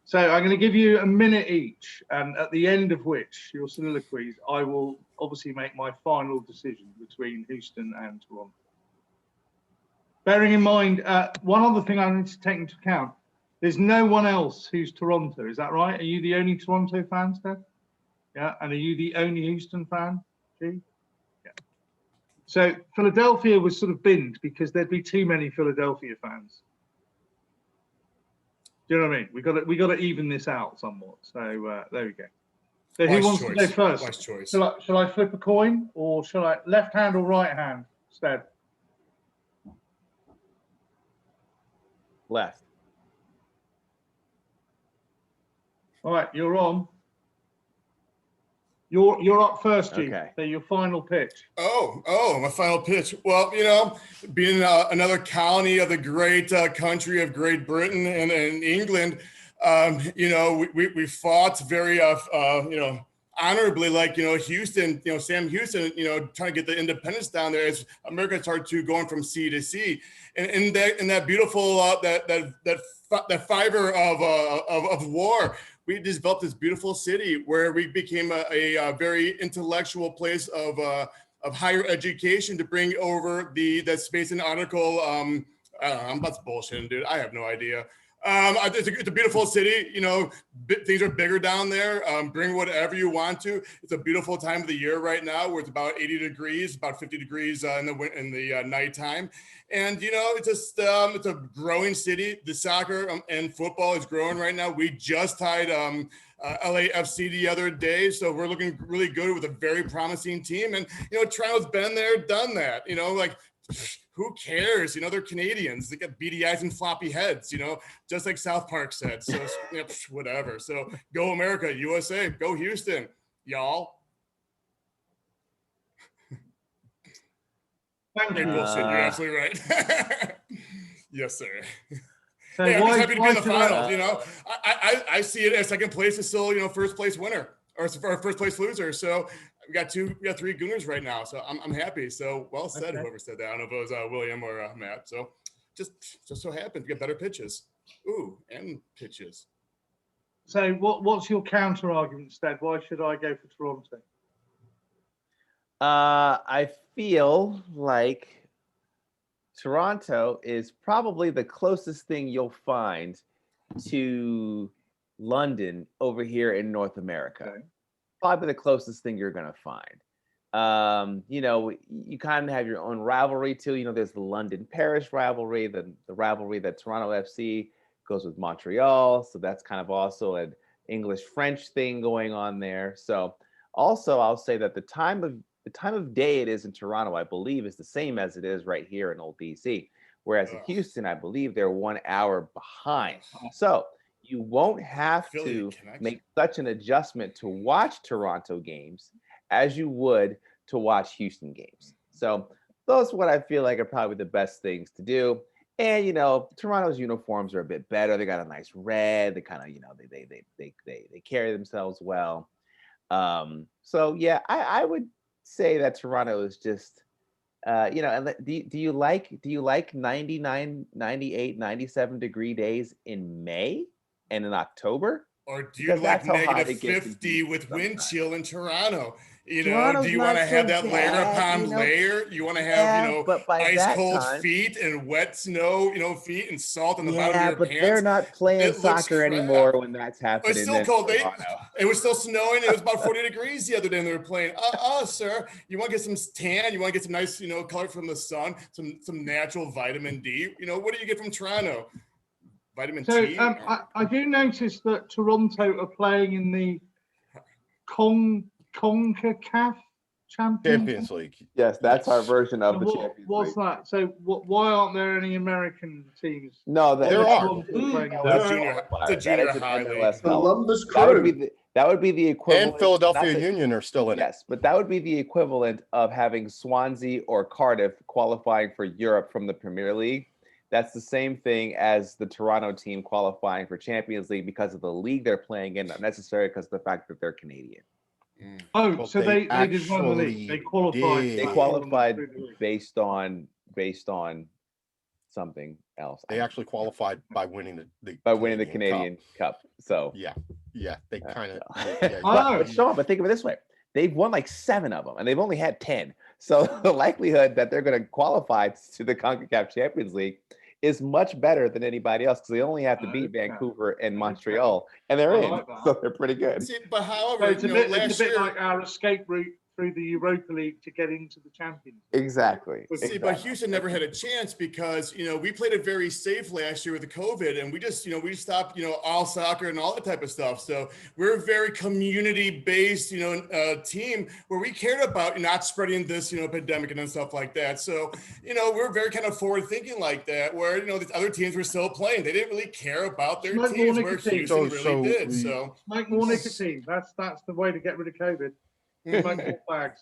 So I'm going to give you a minute each, and at the end of which, your soliloquies, I will obviously make my final decision between Houston and Toronto. Bearing in mind, one other thing I need to take into account, there's no one else who's Toronto, is that right? Are you the only Toronto fan, Steph? Yeah, and are you the only Houston fan, G? Yeah. So Philadelphia was sort of binned because there'd be too many Philadelphia fans. Do you know what I mean? We got to even this out somewhat. So there we go. So who wants to go first? Wise choice. Shall I flip a coin, or shall I left hand or right hand? Stead. Left. All right, you're on. You're up first, G. Okay. So your final pitch. Oh, my final pitch. Well, being another colony of the great country of Great Britain and England, we fought very, honorably, like, Houston, Sam Houston, trying to get the independence down there as America started to going from sea to sea. And in that beautiful, that fiber of war, we developed this beautiful city where we became a very intellectual place of higher education to bring over that space and article. I don't know, I'm about to bullshit, dude. I have no idea. It's a beautiful city. You know, things are bigger down there. Bring whatever you want to. It's a beautiful time of the year right now, where it's about 80 degrees, about 50 degrees in the nighttime. And you know, it's just it's a growing city. The soccer and football is growing right now. We just tied LAFC the other day, so we're looking really good with a very promising team. And you know, Toronto's been there, done that. You know, like, who cares? You know, they're Canadians. They got beady eyes and floppy heads, you know, just like South Park said. So, you know, whatever. So, go America, USA, go Houston, y'all. Thank Great you. bullshit. You're absolutely right. Yes, sir. So Hey, I'm just why, happy to be why in the should I? finals. You know, I see it as second place is still, you know, first place winner or first place loser. So we got three Gooners right now. So I'm happy. So well said, Okay. whoever said that. I don't know if it was William or Matt. So just so happens we get better pitches. Ooh, and pitches. So what's your counter argument, Stead? Why should I go for Toronto? I feel like Toronto is probably the closest thing you'll find to London over here in North America. Okay. Probably the closest thing you're gonna find. You know, you kind of have your own rivalry too. You know, there's the London Paris rivalry, the rivalry that Toronto FC goes with Montreal. So that's kind of also an English French thing going on there. So also I'll say that the time of day it is in Toronto, I believe, is the same as it is right here in Old DC. Whereas in Houston, I believe they're 1 hour behind. So you won't have to make such an adjustment to watch Toronto games as you would to watch Houston games. So those are what I feel like are probably the best things to do. And you know, Toronto's uniforms are a bit better. They got a nice red. They kind of, you know, they carry themselves well. So yeah, I would say that Toronto is just you know, and do you like 99, 98, 97 degree days in May and in October? Or do you Because like that's how hot negative it gets in 50 Houston with wind sometimes. chill in Toronto? You know, Toronto's do you not want to so have that layer bad, upon you know? layer? You want to have, Yeah, you know, but by ice that cold time, feet and wet snow, you know, feet and salt on the bottom of yeah, your but pants? they're not playing It looks soccer crap. anymore when that's It's happening still in cold. Toronto. It was still snowing. It was about 40 degrees the other day, and they were playing. Sir, you want to get some tan? You want to get some nice, you know, color from the sun, some natural vitamin D. You know, what do you get from Toronto? Vitamin So T. I do notice that Toronto are playing in the CONCACAF Champions League. Yes, that's our Yes. version of And the what, Champions what's League. that? So why aren't there any American teams? No, There are. Toronto playing in That's that? junior. It's a That junior is an high MLS league. Columbus That would be Crew. the equivalent. And Philadelphia not the- Union are still in it. Yes, but that would be the equivalent of having Swansea or Cardiff qualifying for Europe from the Premier League. That's the same thing as the Toronto team qualifying for Champions League because of the league they're playing in, not necessarily because of the fact that they're Canadian. Oh, Well, so they did win the league. actually They qualified. did. They qualified based on something else. They actually qualified by winning the Canadian Cup. So Yeah, they kind of. but Sean, but think of it this way: they've won like 7 of them, and they've only had 10. So the likelihood that they're going to qualify to the CONCACAF Champions League is much better than anybody else because they only have to beat Vancouver and Montreal, and they're in. So they're pretty good. See, but however, So it's a bit year, like our escape route through the Europa League to get into the Champions League. Exactly. See, but Houston never had a chance because, you know, we played it very safe last year with the COVID, and we just, you know, we stopped, you know, all soccer and all that type of stuff. So we're a very community-based, you know, team where we cared about not spreading this, you know, pandemic and stuff like that. So, you know, we're very kind of forward-thinking like that, where, you know, the other teams were still playing. They didn't really care about their Smoke teams, more where nicotine. Houston really did. So Smoke more nicotine. That's the way to get rid of COVID. Smoke more fags.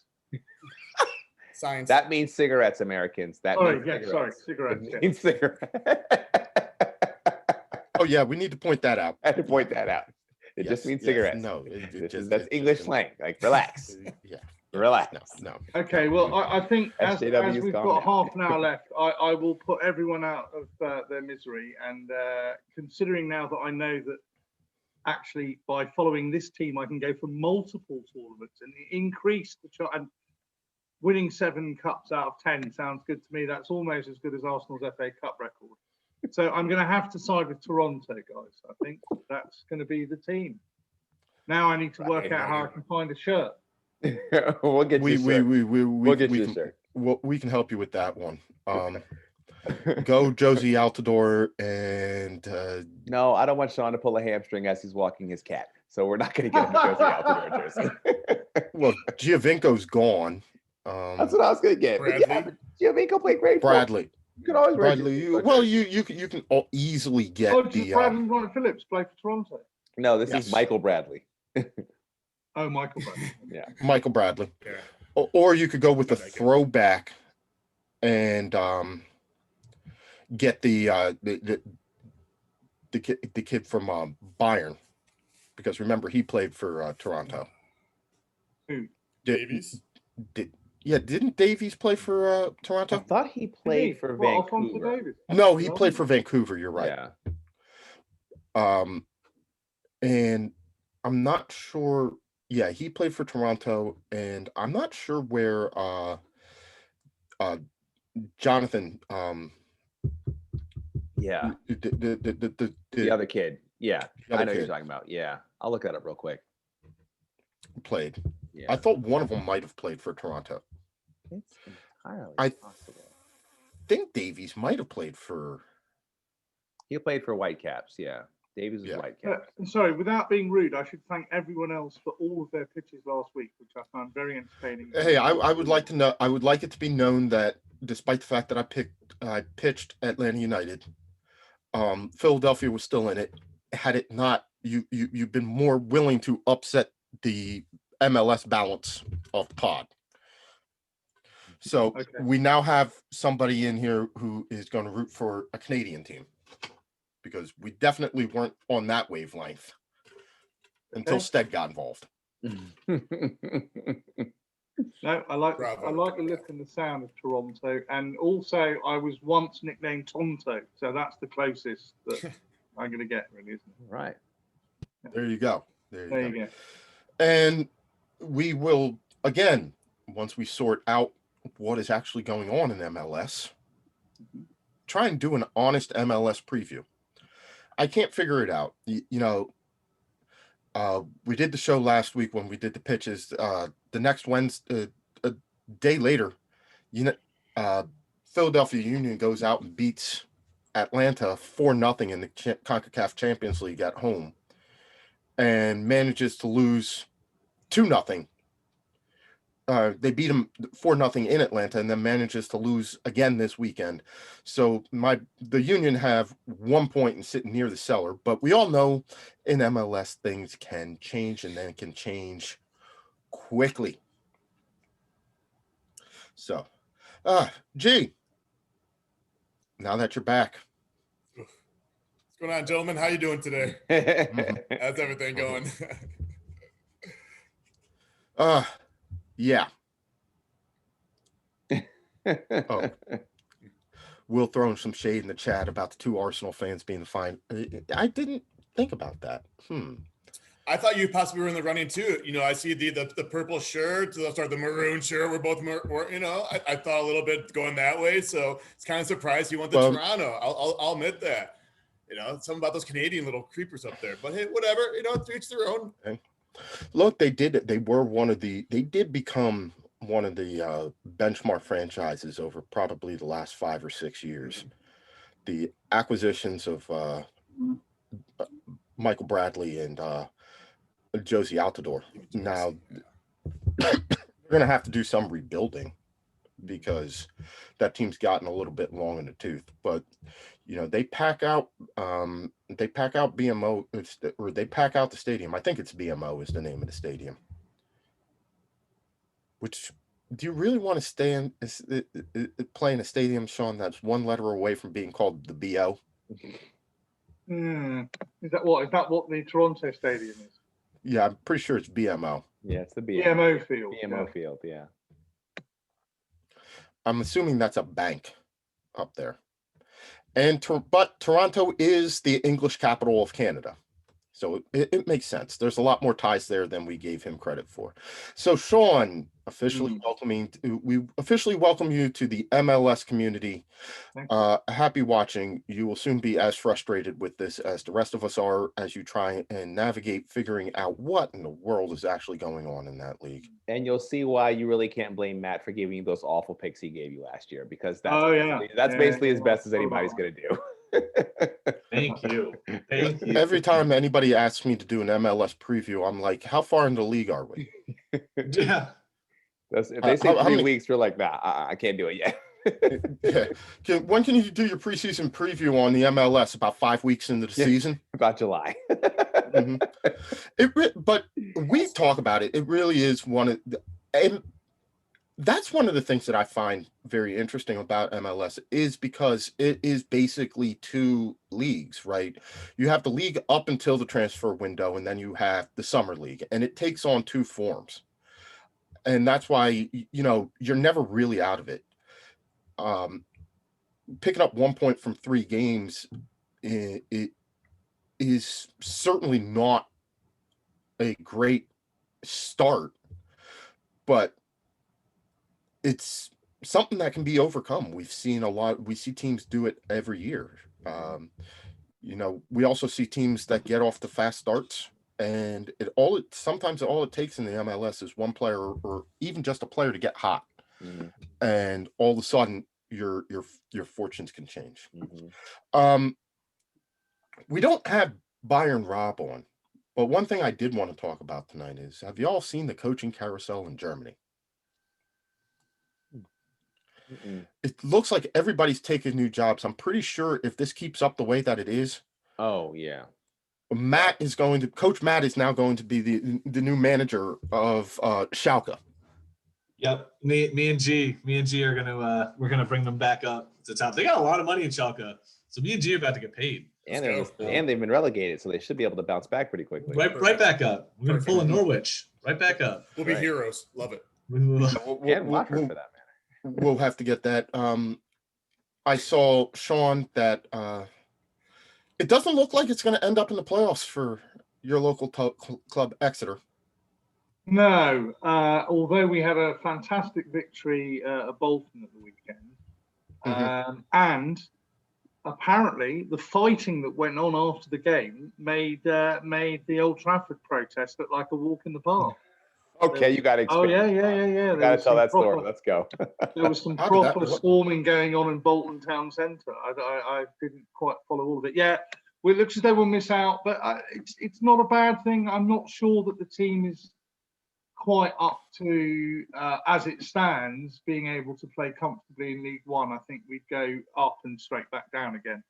science. That means cigarettes, Americans. That Sorry, means cigarettes. It means cigarettes. Oh yeah, we need to point that out. I had to point that out. It just means cigarettes. No, that's English slang. Like relax. Yeah. Relax. No. Okay, well, I think as SJW's we've calm got down. half an hour left, I will put everyone out of their misery. And considering now that I know that actually by following this team, I can go for multiple tournaments and increase the chance. And winning 7 cups out of 10 sounds good to me. That's almost as good as Arsenal's FA Cup record. So I'm going to have to side with Toronto, guys. I think that's going to be the team. Now I need to work out how I can find a shirt. We'll get you a shirt. We'll get you a can, shirt. we can help you with that one. Go Josie Altidore and No, I don't want Sean to pull a hamstring as he's walking his cat. So we're not going to get him a Josie Altidore jersey. well, Giovinco's gone. That's what I was going to get. But yeah, but Giovinco played great. Bradley. You can always wear Bradley. Giovinco You can easily get Oh, just Bradley Ron Phillips play for Toronto. No, this Yes. is Michael Bradley. Oh, Michael Bradley. Yeah. Michael Bradley. Yeah. Or you could go with the Like it. throwback and get the kid from Bayern, because remember he played for Toronto. Who? Davies. Didn't Davies play for I Toronto? thought he played for Alphonso Vancouver. Davies? No, he played for Vancouver. You're right. Yeah. And I'm not sure. Yeah, he played for Toronto, and I'm not sure where Jonathan Yeah. The other kid. Yeah. The I other know what you're kid. talking about. Yeah. I'll look that up real quick. played. Yeah. I thought one of them might have played for Toronto. It's entirely I possible. think Davies might have played for. He played for Whitecaps. Yeah. Davies was Yeah. Whitecaps. Sorry, without being rude, I should thank everyone else for all of their pitches last week, which I found very entertaining. Hey, I would like to know. I would like it to be known that despite the fact that I pitched Atlanta United, Philadelphia was still in it. Had it not, you've been more willing to upset the MLS balance of the pod. So Okay. we now have somebody in here who is going to root for a Canadian team, because we definitely weren't on that wavelength until Okay. Stead got involved. No, I like Bravo. I like the look and the sound of Toronto, and also I was once nicknamed Tonto, so that's the closest that I'm going to get, really, isn't it? Right. There you go. There you go. And we will, again, once we sort out what is actually going on in MLS, try and do an honest MLS preview. I can't figure it out. We did the show last week when we did the pitches. The next Wednesday, a day later, Philadelphia Union goes out and beats Atlanta 4-0 in the CONCACAF Champions League at home, and manages to lose 2-0. They beat them 4-0 in Atlanta, and then manages to lose again this weekend. So the Union have 1 point and sitting near the cellar. But we all know in MLS things can change, and then can change quickly. So, G, now that you're back, What's going on, gentlemen? How you doing today? How's everything going? yeah. Oh. Will throwing some shade in the chat about the 2 Arsenal fans being the fine. I didn't think about that. I thought you possibly were in the running too. I see the purple shirt, the maroon shirt. We're both, I thought a little bit going that way. So it's kind of surprised you went to Toronto. I'll admit that. Something about those Canadian little creepers up there. But hey, whatever. To each their own. Okay. Look, they did it. They did become one of the benchmark franchises over probably the last 5 or 6 years. The acquisitions of Michael Bradley and Josie Altidore. Now they're going to have to do some rebuilding, because that team's gotten a little bit long in the tooth. But they pack out BMO, or they pack out the stadium. I think it's BMO is the name of the stadium. Which, do you really want to play in a stadium, Sean, that's 1 letter away from being called the BO? Is that what the Toronto stadium is? Yeah, I'm pretty sure it's BMO. Yeah, it's the BMO field. BMO field, yeah. I'm assuming that's a bank up there. But Toronto is the English capital of Canada. So it makes sense. There's a lot more ties there than we gave him credit for. So Sean, we officially welcome you to the MLS community. Thank you. Happy watching. You will soon be as frustrated with this as the rest of us are as you try and navigate figuring out what in the world is actually going on in that league. And you'll see why you really can't blame Matt for giving you those awful picks he gave you last year, because that's basically as best as anybody's going to do. Thank you. Thank you. Every time anybody asks me to do an MLS preview, I'm like, how far in the league are we? Yeah. If they say how 3 many- weeks, we're like, nah, I can't do it yet. Yeah. When can you do your preseason preview on the MLS? About 5 weeks into the season? About July. Mhm. But we talk about it. It really is and that's one of the things that I find very interesting about MLS is because it is basically 2 leagues, right? You have the league up until the transfer window, and then you have the summer league, and it takes on 2 forms. And that's why, you're never really out of it. Picking up 1 point from 3 games, it is certainly not a great start, but it's something that can be overcome. We see teams do it every year. We also see teams that get off the fast starts, and sometimes all it takes in the MLS is one player or even just a player to get hot. Mhm. And all of a sudden your fortunes can change. Mhm. We don't have Byron Robb on, but one thing I did want to talk about tonight is, have you all seen the coaching carousel in Germany? It looks like everybody's taking new jobs. I'm pretty sure if this keeps up the way that it is, Oh yeah. Coach Matt is now going to be the new manager of Schalke. Yep. Me and G are we're gonna bring them back up to top. They got a lot of money in Schalke, so me and G are about to get paid. And they've been relegated, so they should be able to bounce back pretty quickly. Right back up. We're gonna pull a Norwich right back up. We'll be heroes. Love it. And Watford for that matter. We'll have to get that. I saw, Sean, that it doesn't look like it's going to end up in the playoffs for your local club, Exeter. No, although we had a fantastic victory at Bolton at the weekend, and apparently the fighting that went on after the game made the Old Trafford protest look like a walk in the park. Okay, you got to Oh expand. yeah. You got to tell that story. Let's go. There was some proper storming going on in Bolton Town Centre. I didn't quite follow all of it. Yeah, it looks as though we'll miss out, but it's not a bad thing. I'm not sure that the team is quite up to, as it stands, being able to play comfortably in League One. I think we'd go up and straight back down again.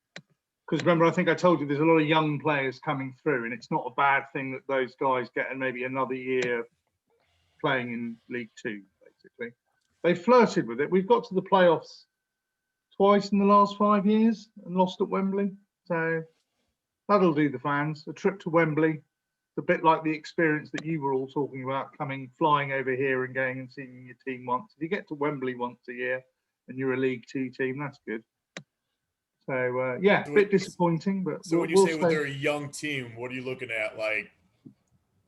Because remember, I think I told you there's a lot of young players coming through, and it's not a bad thing that those guys get maybe another year playing in League Two, basically. They flirted with it. We've got to the playoffs twice in the last 5 years and lost at Wembley. So that'll do the fans. A trip to Wembley, a bit like the experience that you were all talking about, flying over here and going and seeing your team once. If you get to Wembley once a year and you're a League Two team, that's good. So, a bit disappointing. But so when you say they're a young team, what are you looking at? Like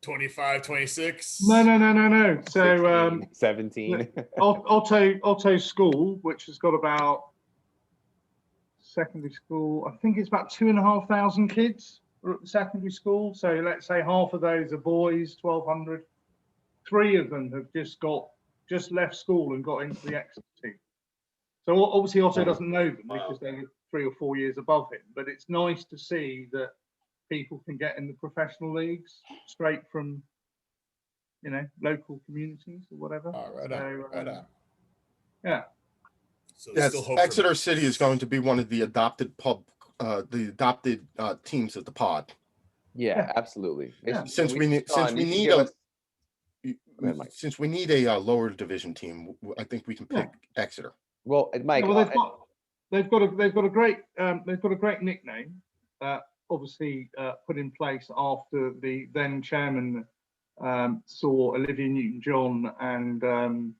25, 26? No. So 17. Otto School, which has got about secondary school, I think it's about 2,500 kids are at the secondary school. So let's say half of those are boys, 1,200. 3 of them have just left school and got into the Exeter team. So obviously Otto doesn't know them because they were 3 or 4 years above him. But it's nice to see that people can get in the professional leagues straight from, local communities or whatever. Right on. Yeah. So Yes, still hope Exeter City is going to be one of the adopted teams of the pod. Yeah, absolutely. Yeah. Since we need a lower division team, I think we can pick Exeter. Well, Mike, they've got a great nickname, obviously put in place after the then chairman saw Olivia Newton-John and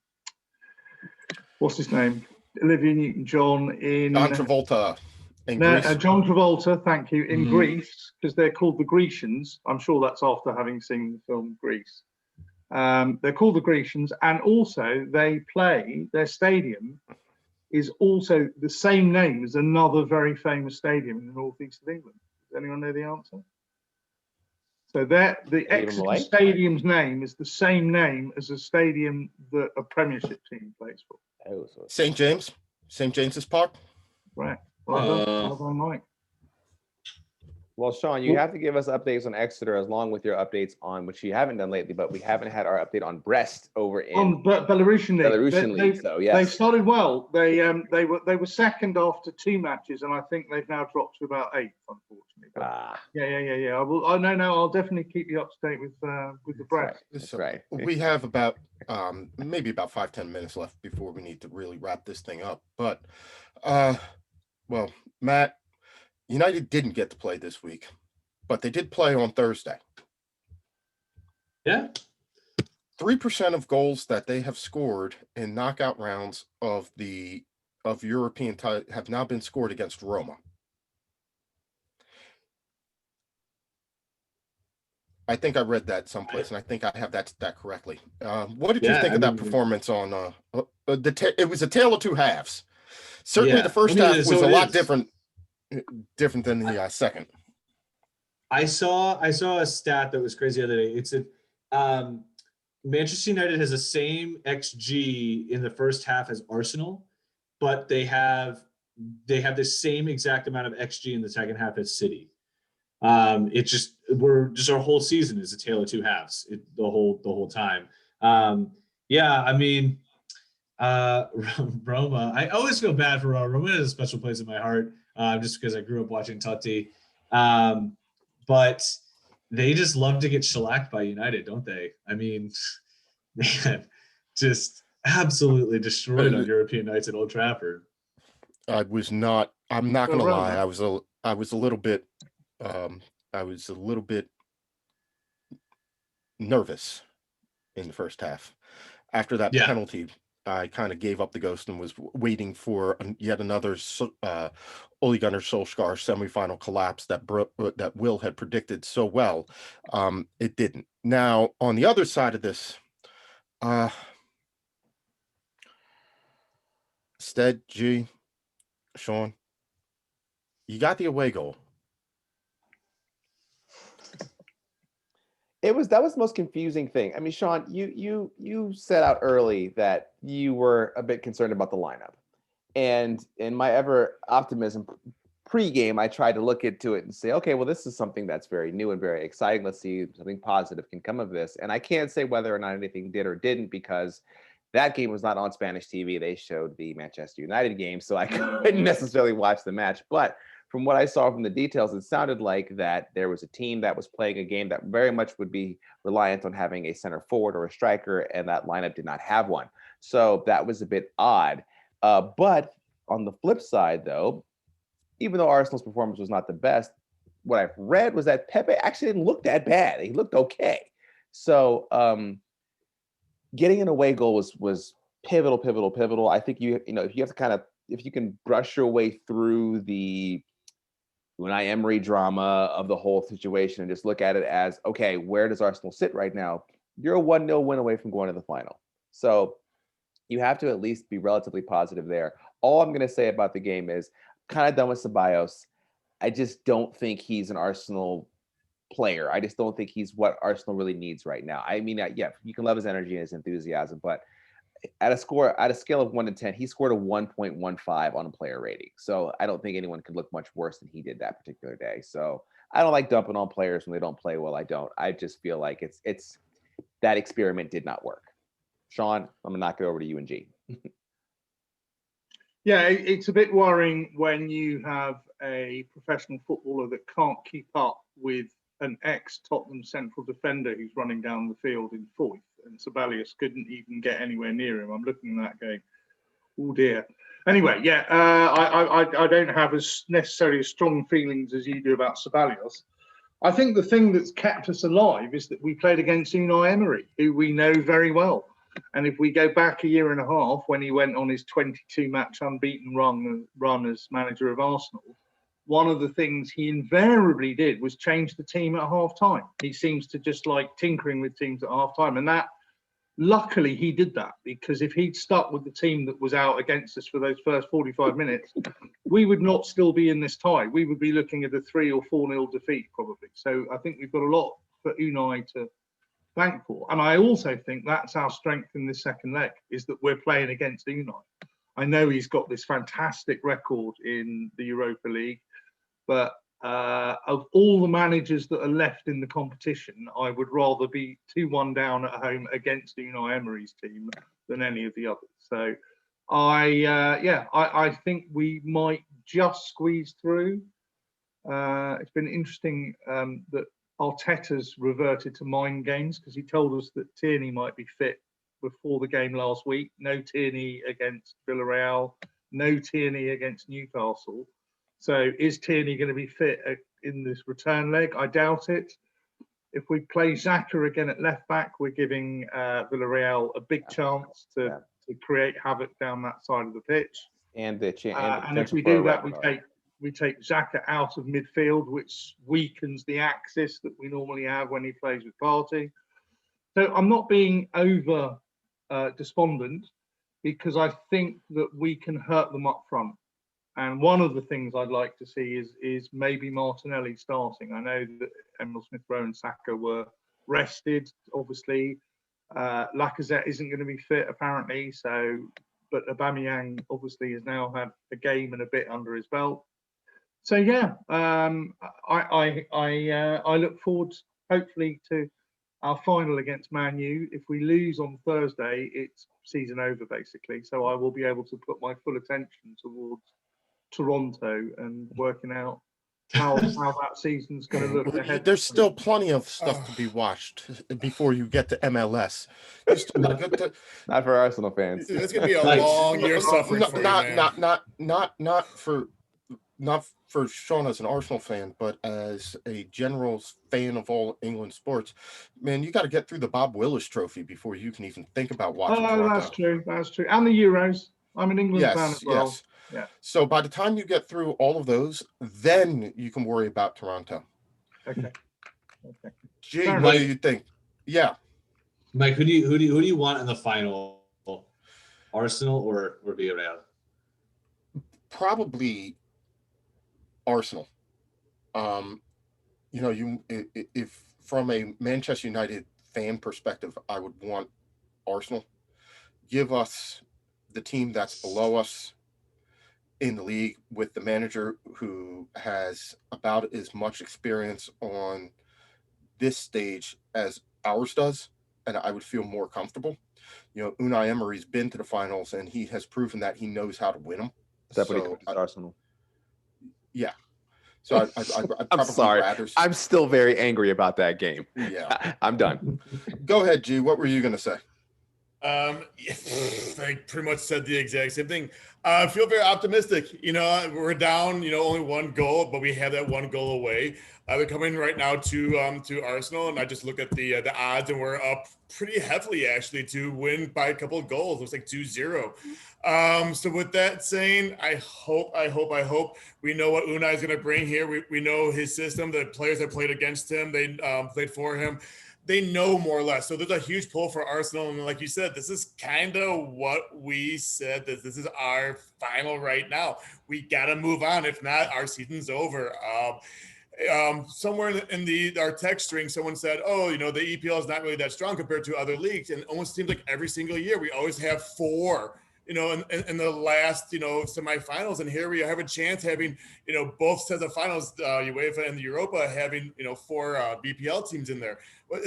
what's his name, Olivia Newton-John in John Travolta In No, Greece. John Travolta, thank you. In Mhm. Greece, because they're called the Grecians. I'm sure that's after having seen the film Greece. They're called the Grecians, and also they play, their stadium is also the same name as another very famous stadium in the northeast of England. Does anyone know the answer? So the Stadium Exeter Light? Stadium's name is the same name as a stadium that a Premiership team plays for. Oh, so St. James. St. James's Park. Right. Well done, Uh, Mike. well, Sean, you have to give us updates on Exeter along with your updates on which you haven't done lately, but we haven't had our update on Brest over in On Belarusian League. Belarusian League. So They yes, started well. They were second after 2 matches, and I think they've now dropped to about 8th, unfortunately. But yeah. I will. No. I'll definitely keep you up to date with the that's right. Brest. That's So right. we have about maybe about 5-10 minutes left before we need to really wrap this thing up. But well, Matt, United didn't get to play this week, but they did play on Thursday. yeah. 3% of goals that they have scored in knockout rounds of European have now been scored against Roma. I think I read that someplace, and I think I have that correctly. What did you Yeah, think I of that mean- performance on it was a tale of two halves. Certainly Yeah, the first I mean, half so was a it lot is. different than the second. I saw a stat that was crazy the other day. It's Manchester United has the same XG in the first half as Arsenal, but they have the same exact amount of XG in the second half as City. Our whole season is a tale of two halves the whole time. Yeah, I mean, Roma. I always feel bad for Roma. Roma has a special place in my heart, just because I grew up watching Totti. But they just love to get shellacked by United, don't they? I mean, man, just absolutely destroyed on European nights at Old Trafford. I'm not gonna Roma. lie. I was a little bit nervous in the first half. After that Yeah. penalty, I kind of gave up the ghost and was waiting for yet another Ole Gunnar Solskjaer semifinal collapse that Will had predicted so well. It didn't. Now, on the other side of this, Stead, G, Sean, you got the away goal. That was the most confusing thing. I mean, Sean, you set out early that you were a bit concerned about the lineup, and in my ever optimism pre-game, I tried to look into it and say, okay, well, this is something that's very new and very exciting. Let's see if something positive can come of this. And I can't say whether or not anything did or didn't because that game was not on Spanish TV. They showed the Manchester United game, so I couldn't necessarily watch the match, but from what I saw from the details, it sounded like that there was a team that was playing a game that very much would be reliant on having a center forward or a striker, and that lineup did not have one. So that was a bit odd. But on the flip side, though, even though Arsenal's performance was not the best, what I've read was that Pepe actually didn't look that bad. He looked okay. So getting an away goal was pivotal. I think if you have to if you can brush your way through the Unai Emery drama of the whole situation and just look at it as, okay, where does Arsenal sit right now? You're a 1-0 win away from going to the final. So you have to at least be relatively positive there. All I'm going to say about the game is kind of done with Ceballos. I just don't think he's an Arsenal player. I just don't think he's what Arsenal really needs right now. I mean, yeah, you can love his energy and his enthusiasm, but at a scale of 1 to 10, he scored a 1.15 on a player rating. So I don't think anyone could look much worse than he did that particular day. So I don't like dumping on players when they don't play well. I just feel like it's that experiment did not work. Sean, I'm gonna knock it over to you and G. Yeah, it's a bit worrying when you have a professional footballer that can't keep up with an ex-Tottenham central defender who's running down the field in fourth, and Ceballos couldn't even get anywhere near him. I'm looking at that going, oh dear. Anyway, yeah, I don't have as necessarily as strong feelings as you do about Ceballos. I think the thing that's kept us alive is that we played against Unai Emery, who we know very well. And if we go back a year and a half when he went on his 22-match unbeaten run as manager of Arsenal, one of the things he invariably did was change the team at half time. He seems to just like tinkering with teams at half time. And that, luckily, he did that, because if he'd stuck with the team that was out against us for those first 45 minutes, we would not still be in this tie. We would be looking at a 3 or 4-0 defeat, probably. So I think we've got a lot for Unai to thank for. And I also think that's our strength in this second leg, is that we're playing against Unai. I know he's got this fantastic record in the Europa League, but of all the managers that are left in the competition, I would rather be 2-1 down at home against Unai Emery's team than any of the others. So I think we might just squeeze through. It's been interesting that Arteta's reverted to mind games, because he told us that Tierney might be fit before the game last week. No Tierney against Villarreal, no Tierney against Newcastle. So is Tierney going to be fit in this return leg? I doubt it. If we play Xhaka again at left back, we're giving Villarreal a big chance to create havoc down that side of the pitch. And the and if we do that, we take Xhaka out of midfield, which weakens the axis that we normally have when he plays with Partey. So I'm not being over despondent, because I think that we can hurt them up front. And one of the things I'd like to see is maybe Martinelli starting. I know that Emil Smith-Rowe and Saka were rested, obviously. Lacazette isn't going to be fit, apparently. But Aubameyang obviously has now had a game and a bit under his belt. So yeah, I look forward, hopefully, to our final against Man U. If we lose on Thursday, it's season over, basically. So I will be able to put my full attention towards Toronto and working out how that season's going to look ahead. There's still plenty of stuff to be watched before you get to MLS. Not for Arsenal fans. It's gonna be a long year suffering for you, man. Not for Sean as an Arsenal fan, but as a general fan of all England sports, man, you got to get through the Bob Willis Trophy before you can even think about watching. Oh, that's true. That's true. And the Euros. I'm an England fan as well. Yes. Yeah. So by the time you get through all of those, then you can worry about Toronto. Okay. Gee, what do you think? Yeah. Mike, who do you want in the final? Arsenal or Villarreal? Probably Arsenal. If from a Manchester United fan perspective, I would want Arsenal. Give us the team that's below us in the league, with the manager who has about as much experience on this stage as ours does, and I would feel more comfortable. Unai Emery's been to the finals, and he has proven that he knows how to win them. Except Arsenal. Yeah. So I'd probably I'm sorry. rather... I'm still very angry about that game. Yeah. I'm done. Go ahead, G. What were you going to say? I pretty much said the exact same thing. I feel very optimistic. We're down, only one goal, but we have that one goal away. They're coming right now to Arsenal, and I just look at the odds, and we're up pretty heavily, actually, to win by a couple of goals. Looks like 2-0. So with that saying, I hope we know what Unai is going to bring here. We know his system. The players that played against him, they played for him. They know more or less. So there's a huge pull for Arsenal. And like you said, this is kind of what we said, that this is our final right now. We got to move on. If not, our season's over. Somewhere in our text string, someone said, the EPL is not really that strong compared to other leagues. And it almost seems like every single year we always have four, in the last, semifinals. And here we have a chance having, both sets of finals, UEFA and the Europa, having, four BPL teams in there.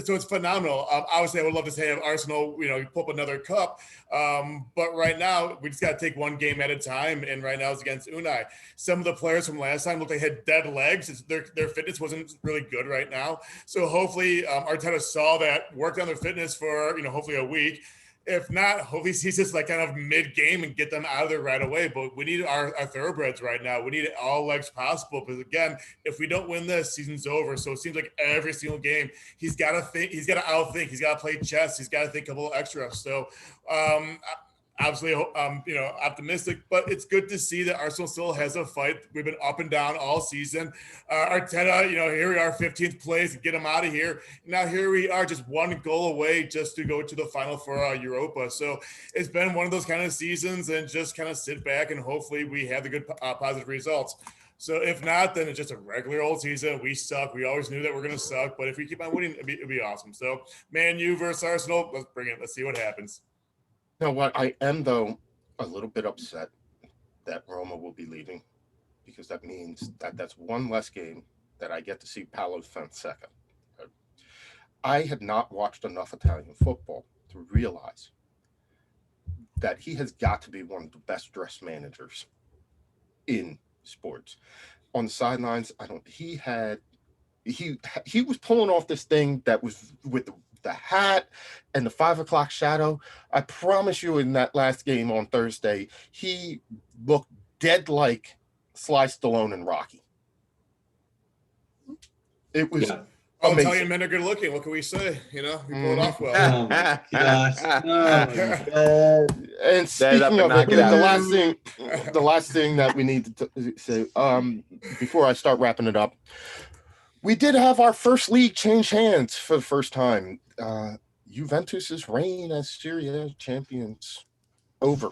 So it's phenomenal. Obviously, I would love to say have Arsenal, pull up another cup. But right now, we just got to take one game at a time. And right now it's against Unai. Some of the players from last time looked like they had dead legs. Their fitness wasn't really good right now. So hopefully Arteta saw that, worked on their fitness for, hopefully a week. If not, hopefully sees this like kind of mid-game and get them out of there right away. But we need our thoroughbreds right now. We need all legs possible. Because again, if we don't win this, season's over. So it seems like every single game, he's got to think, he's got to outthink, he's got to play chess, he's got to think a little extra. So obviously, optimistic, but it's good to see that Arsenal still has a fight. We've been up and down all season. Arteta, here we are, 15th place, get him out of here. Now here we are, just one goal away just to go to the final for Europa. So it's been one of those kind of seasons, and just kind of sit back and hopefully we have the good positive results. So if not, then it's just a regular old season. We suck. We always knew that we're going to suck. But if we keep on winning, it'd be awesome. So Man U versus Arsenal, let's bring it. Let's see what happens. You know what? I am, though, a little bit upset that Roma will be leaving, because that means that that's one less game that I get to see Paolo Fonseca. I had not watched enough Italian football to realize that he has got to be one of the best dressed managers in sports. On the sidelines, he was pulling off this thing that was with the hat and the 5 o'clock shadow. I promise you, in that last game on Thursday, he looked dead like Sly Stallone and Rocky. It was amazing. Italian men are good looking. What can we say? We pull it off well. Oh my gosh. And speaking of it, the last thing that we need to say before I start wrapping it up, we did have our first league change hands for the first time. Juventus's reign as Serie A champions over.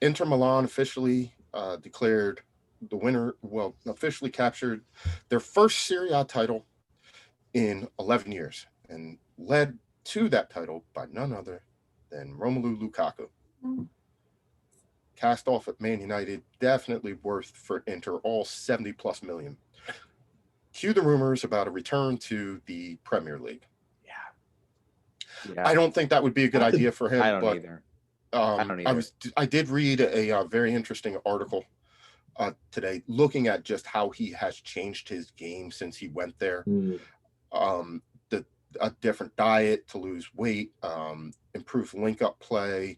Inter Milan officially declared the winner. Well, officially captured their first Serie A title in 11 years, and led to that title by none other than Romelu Lukaku. Cast off at Man United, definitely worth for Inter all 70 plus million. Cue the rumors about a return to the Premier League. Yeah. I don't think that would be a good idea for him. I don't either. I did read a very interesting article today, looking at just how he has changed his game since he went there. A different diet to lose weight, improve link-up play,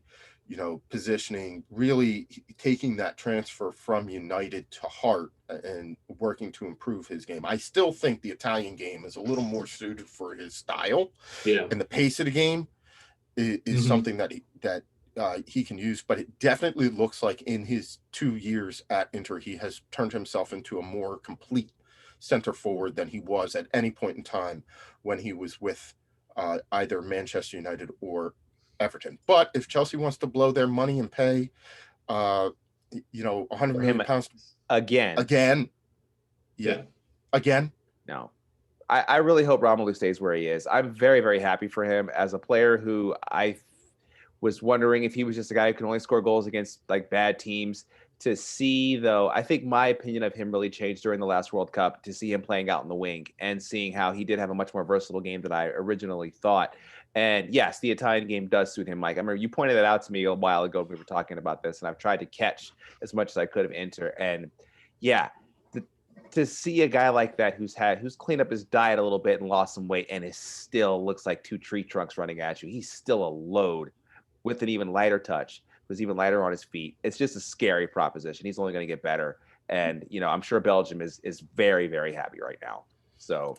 positioning, really taking that transfer from United to heart and working to improve his game. I still think the Italian game is a little more suited for his style. Yeah. And the pace of the game is something that he can use, but it definitely looks like in his 2 years at Inter, he has turned himself into a more complete center forward than he was at any point in time when he was with either Manchester United or Everton. But if Chelsea wants to blow their money and pay, 100 million pounds again. No, I really hope Romelu stays where he is. I'm very, very happy for him as a player who I was wondering if he was just a guy who can only score goals against like bad teams. To see, though, I think my opinion of him really changed during the last World Cup, to see him playing out in the wing and seeing how he did have a much more versatile game than I originally thought. And yes, the Italian game does suit him, Mike. I remember you pointed that out to me a while ago when we were talking about this, and I've tried to catch as much as I could of Inter. And yeah, to see a guy like that who's cleaned up his diet a little bit and lost some weight and is still looks like two tree trunks running at you. He's still a load with an even lighter touch. Was even lighter on his feet. It's just a scary proposition. He's only going to get better. And, I'm sure Belgium is very, very happy right now. So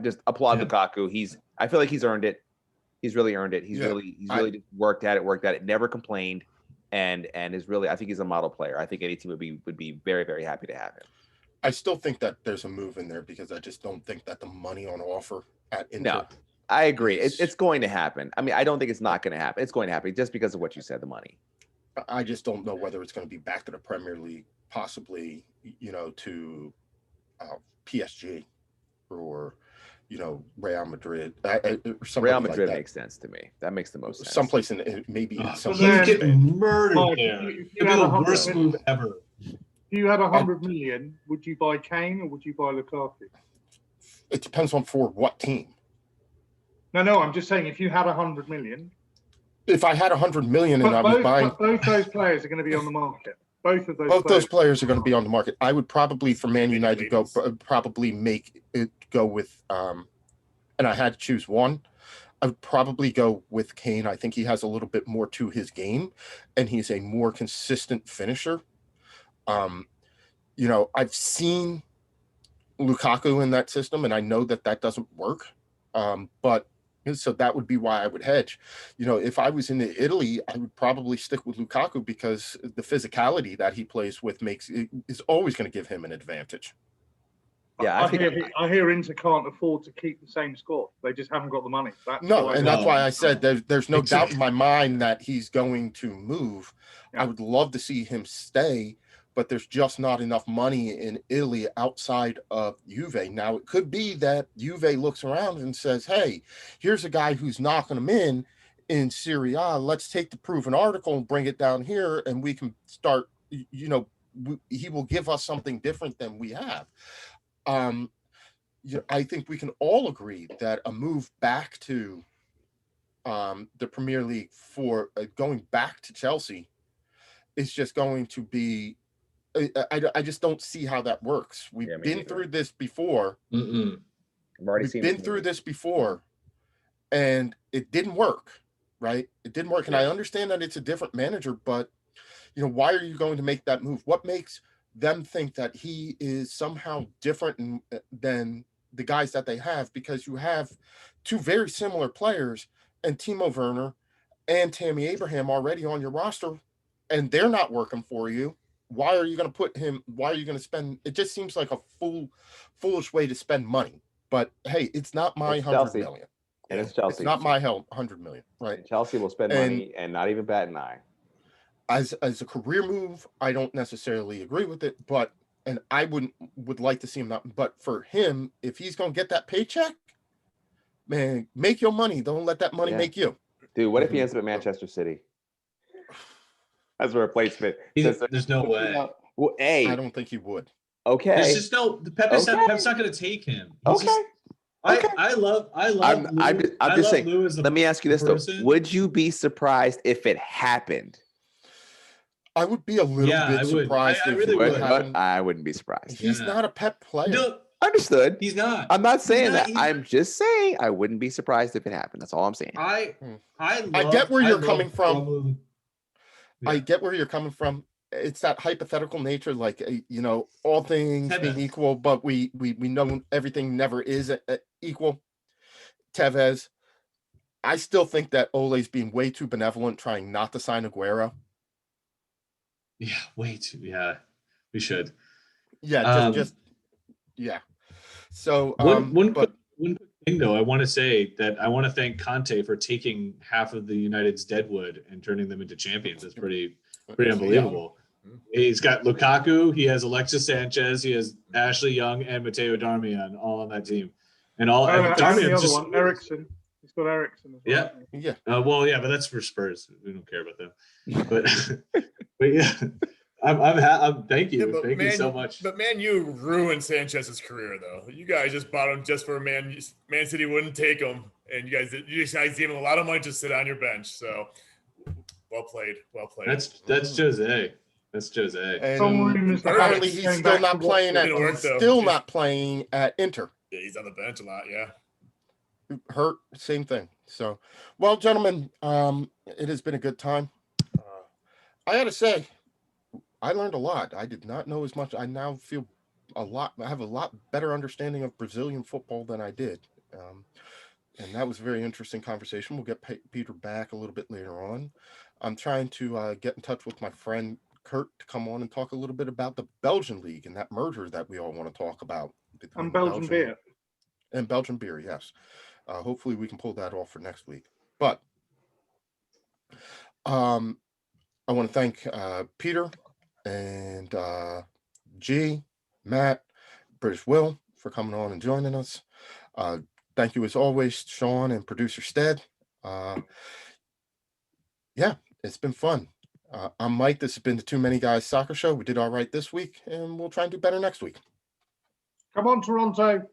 just applaud Lukaku. I feel like he's earned it. He's really earned it. He's really worked at it, never complained, and is really, I think he's a model player. I think any team would be very, very happy to have him. I still think that there's a move in there, because I just don't think that the money on offer at Inter. No, I agree. It's going to happen. I mean, I don't think it's not going to happen. It's going to happen just because of what you said, the money. I just don't know whether it's going to be back to the Premier League, possibly, to PSG or, Real Madrid. Real Madrid makes sense to me. That makes the most sense. Someplace in maybe. He's getting murdered there. It'd be the worst move ever. If you had 100 million, would you buy Kane or would you buy Lukaku? It depends on for what team. No, I'm just saying, if you had 100 million. If I had 100 million and I was buying, both those players are going to be on the market. Both those players are going to be on the market. I would probably, for Man United, probably make it go with, and I had to choose one. I would probably go with Kane. I think he has a little bit more to his game, and he's a more consistent finisher. I've seen Lukaku in that system, and I know that doesn't work. But So that would be why I would hedge. If I was in Italy, I would probably stick with Lukaku because the physicality that he plays with is always going to give him an advantage. Yeah, I hear Inter can't afford to keep the same squad. They just haven't got the money. That's why I said there's no doubt in my mind that he's going to move. Yeah. I would love to see him stay, but there's just not enough money in Italy outside of Juve. Now, it could be that Juve looks around and says, hey, here's a guy who's knocking them in Serie A. Let's take the proven article and bring it down here, and we can start, he will give us something different than we have. I think we can all agree that a move back to the Premier League for going back to Chelsea is just going to be. I just don't see how that works. We've been through this before. I've already seen been through this before, and it didn't work. Right? It didn't work, and I understand that it's a different manager, but why are you going to make that move? What makes them think that he is somehow different than the guys that they have? Because you have two very similar players, and Timo Werner and Tammy Abraham already on your roster, and they're not working for you. Why are you going to put him? Why are you going to spend? It just seems like a foolish way to spend money. But hey, it's not my 100 million. And it's Chelsea. It's not my 100 million, right? And Chelsea will spend money and not even bat an eye. As a career move, I don't necessarily agree with it, and I would like to see him not. But for him, if he's going to get that paycheck, man, make your money. Don't let that money make you. Dude, what if he ends up at Manchester City? As a replacement. There's no way. Well, I don't think he would. Okay. There's just no. Pep's not going to take him. I love. I'm just saying. Let me ask you this though: would you be surprised if it happened? I would be a little bit surprised. I really would. But I wouldn't be surprised. He's not a Pep player. No, understood. He's not. I'm not saying that. I'm just saying I wouldn't be surprised if it happened. That's all I'm saying. I get where you're coming from. Yeah. I get where you're coming from. It's that hypothetical nature, like all things being equal, but we know everything never is equal. Tevez, I still think that Ole's being way too benevolent, trying not to sign Aguero. Yeah, way too. Yeah, we should. Yeah, yeah. So one quick thing though, I want to say that I want to thank Conte for taking half of the United's deadwood and turning them into champions. That's pretty unbelievable. He's got Lukaku, he has Alexis Sanchez, he has Ashley Young and Matteo Darmian all on that team, and all. Darmian's just one, Ericsson. He's got Ericsson as well. Yeah. But that's for Spurs. We don't care about them. But yeah, I'm thank you. Yeah, thank you so much. But man, you ruined Sanchez's career though. You guys just bought him just for Man City wouldn't take him, and you guys gave him a lot of money to sit on your bench. So well played. That's Jose. That's Jose. And apparently he's still not playing not playing at Inter. Yeah, he's on the bench a lot. Yeah. Hurt, same thing. So, well, gentlemen, it has been a good time. I gotta say, I learned a lot. I did not know as much. I now feel I have a lot better understanding of Brazilian football than I did. And that was a very interesting conversation. We'll get Peter back a little bit later on. I'm trying to get in touch with my friend Kurt to come on and talk a little bit about the Belgian league and that merger that we all want to talk about. And Belgian beer. And Belgian beer, yes. Hopefully we can pull that off for next week. But I want to thank Peter and G, Matt, British Will for coming on and joining us. Thank you as always, Sean and producer Stead. Yeah, it's been fun. I'm Mike. This has been the Too Many Guys Soccer Show. We did all right this week, and we'll try and do better next week. Come on, Toronto.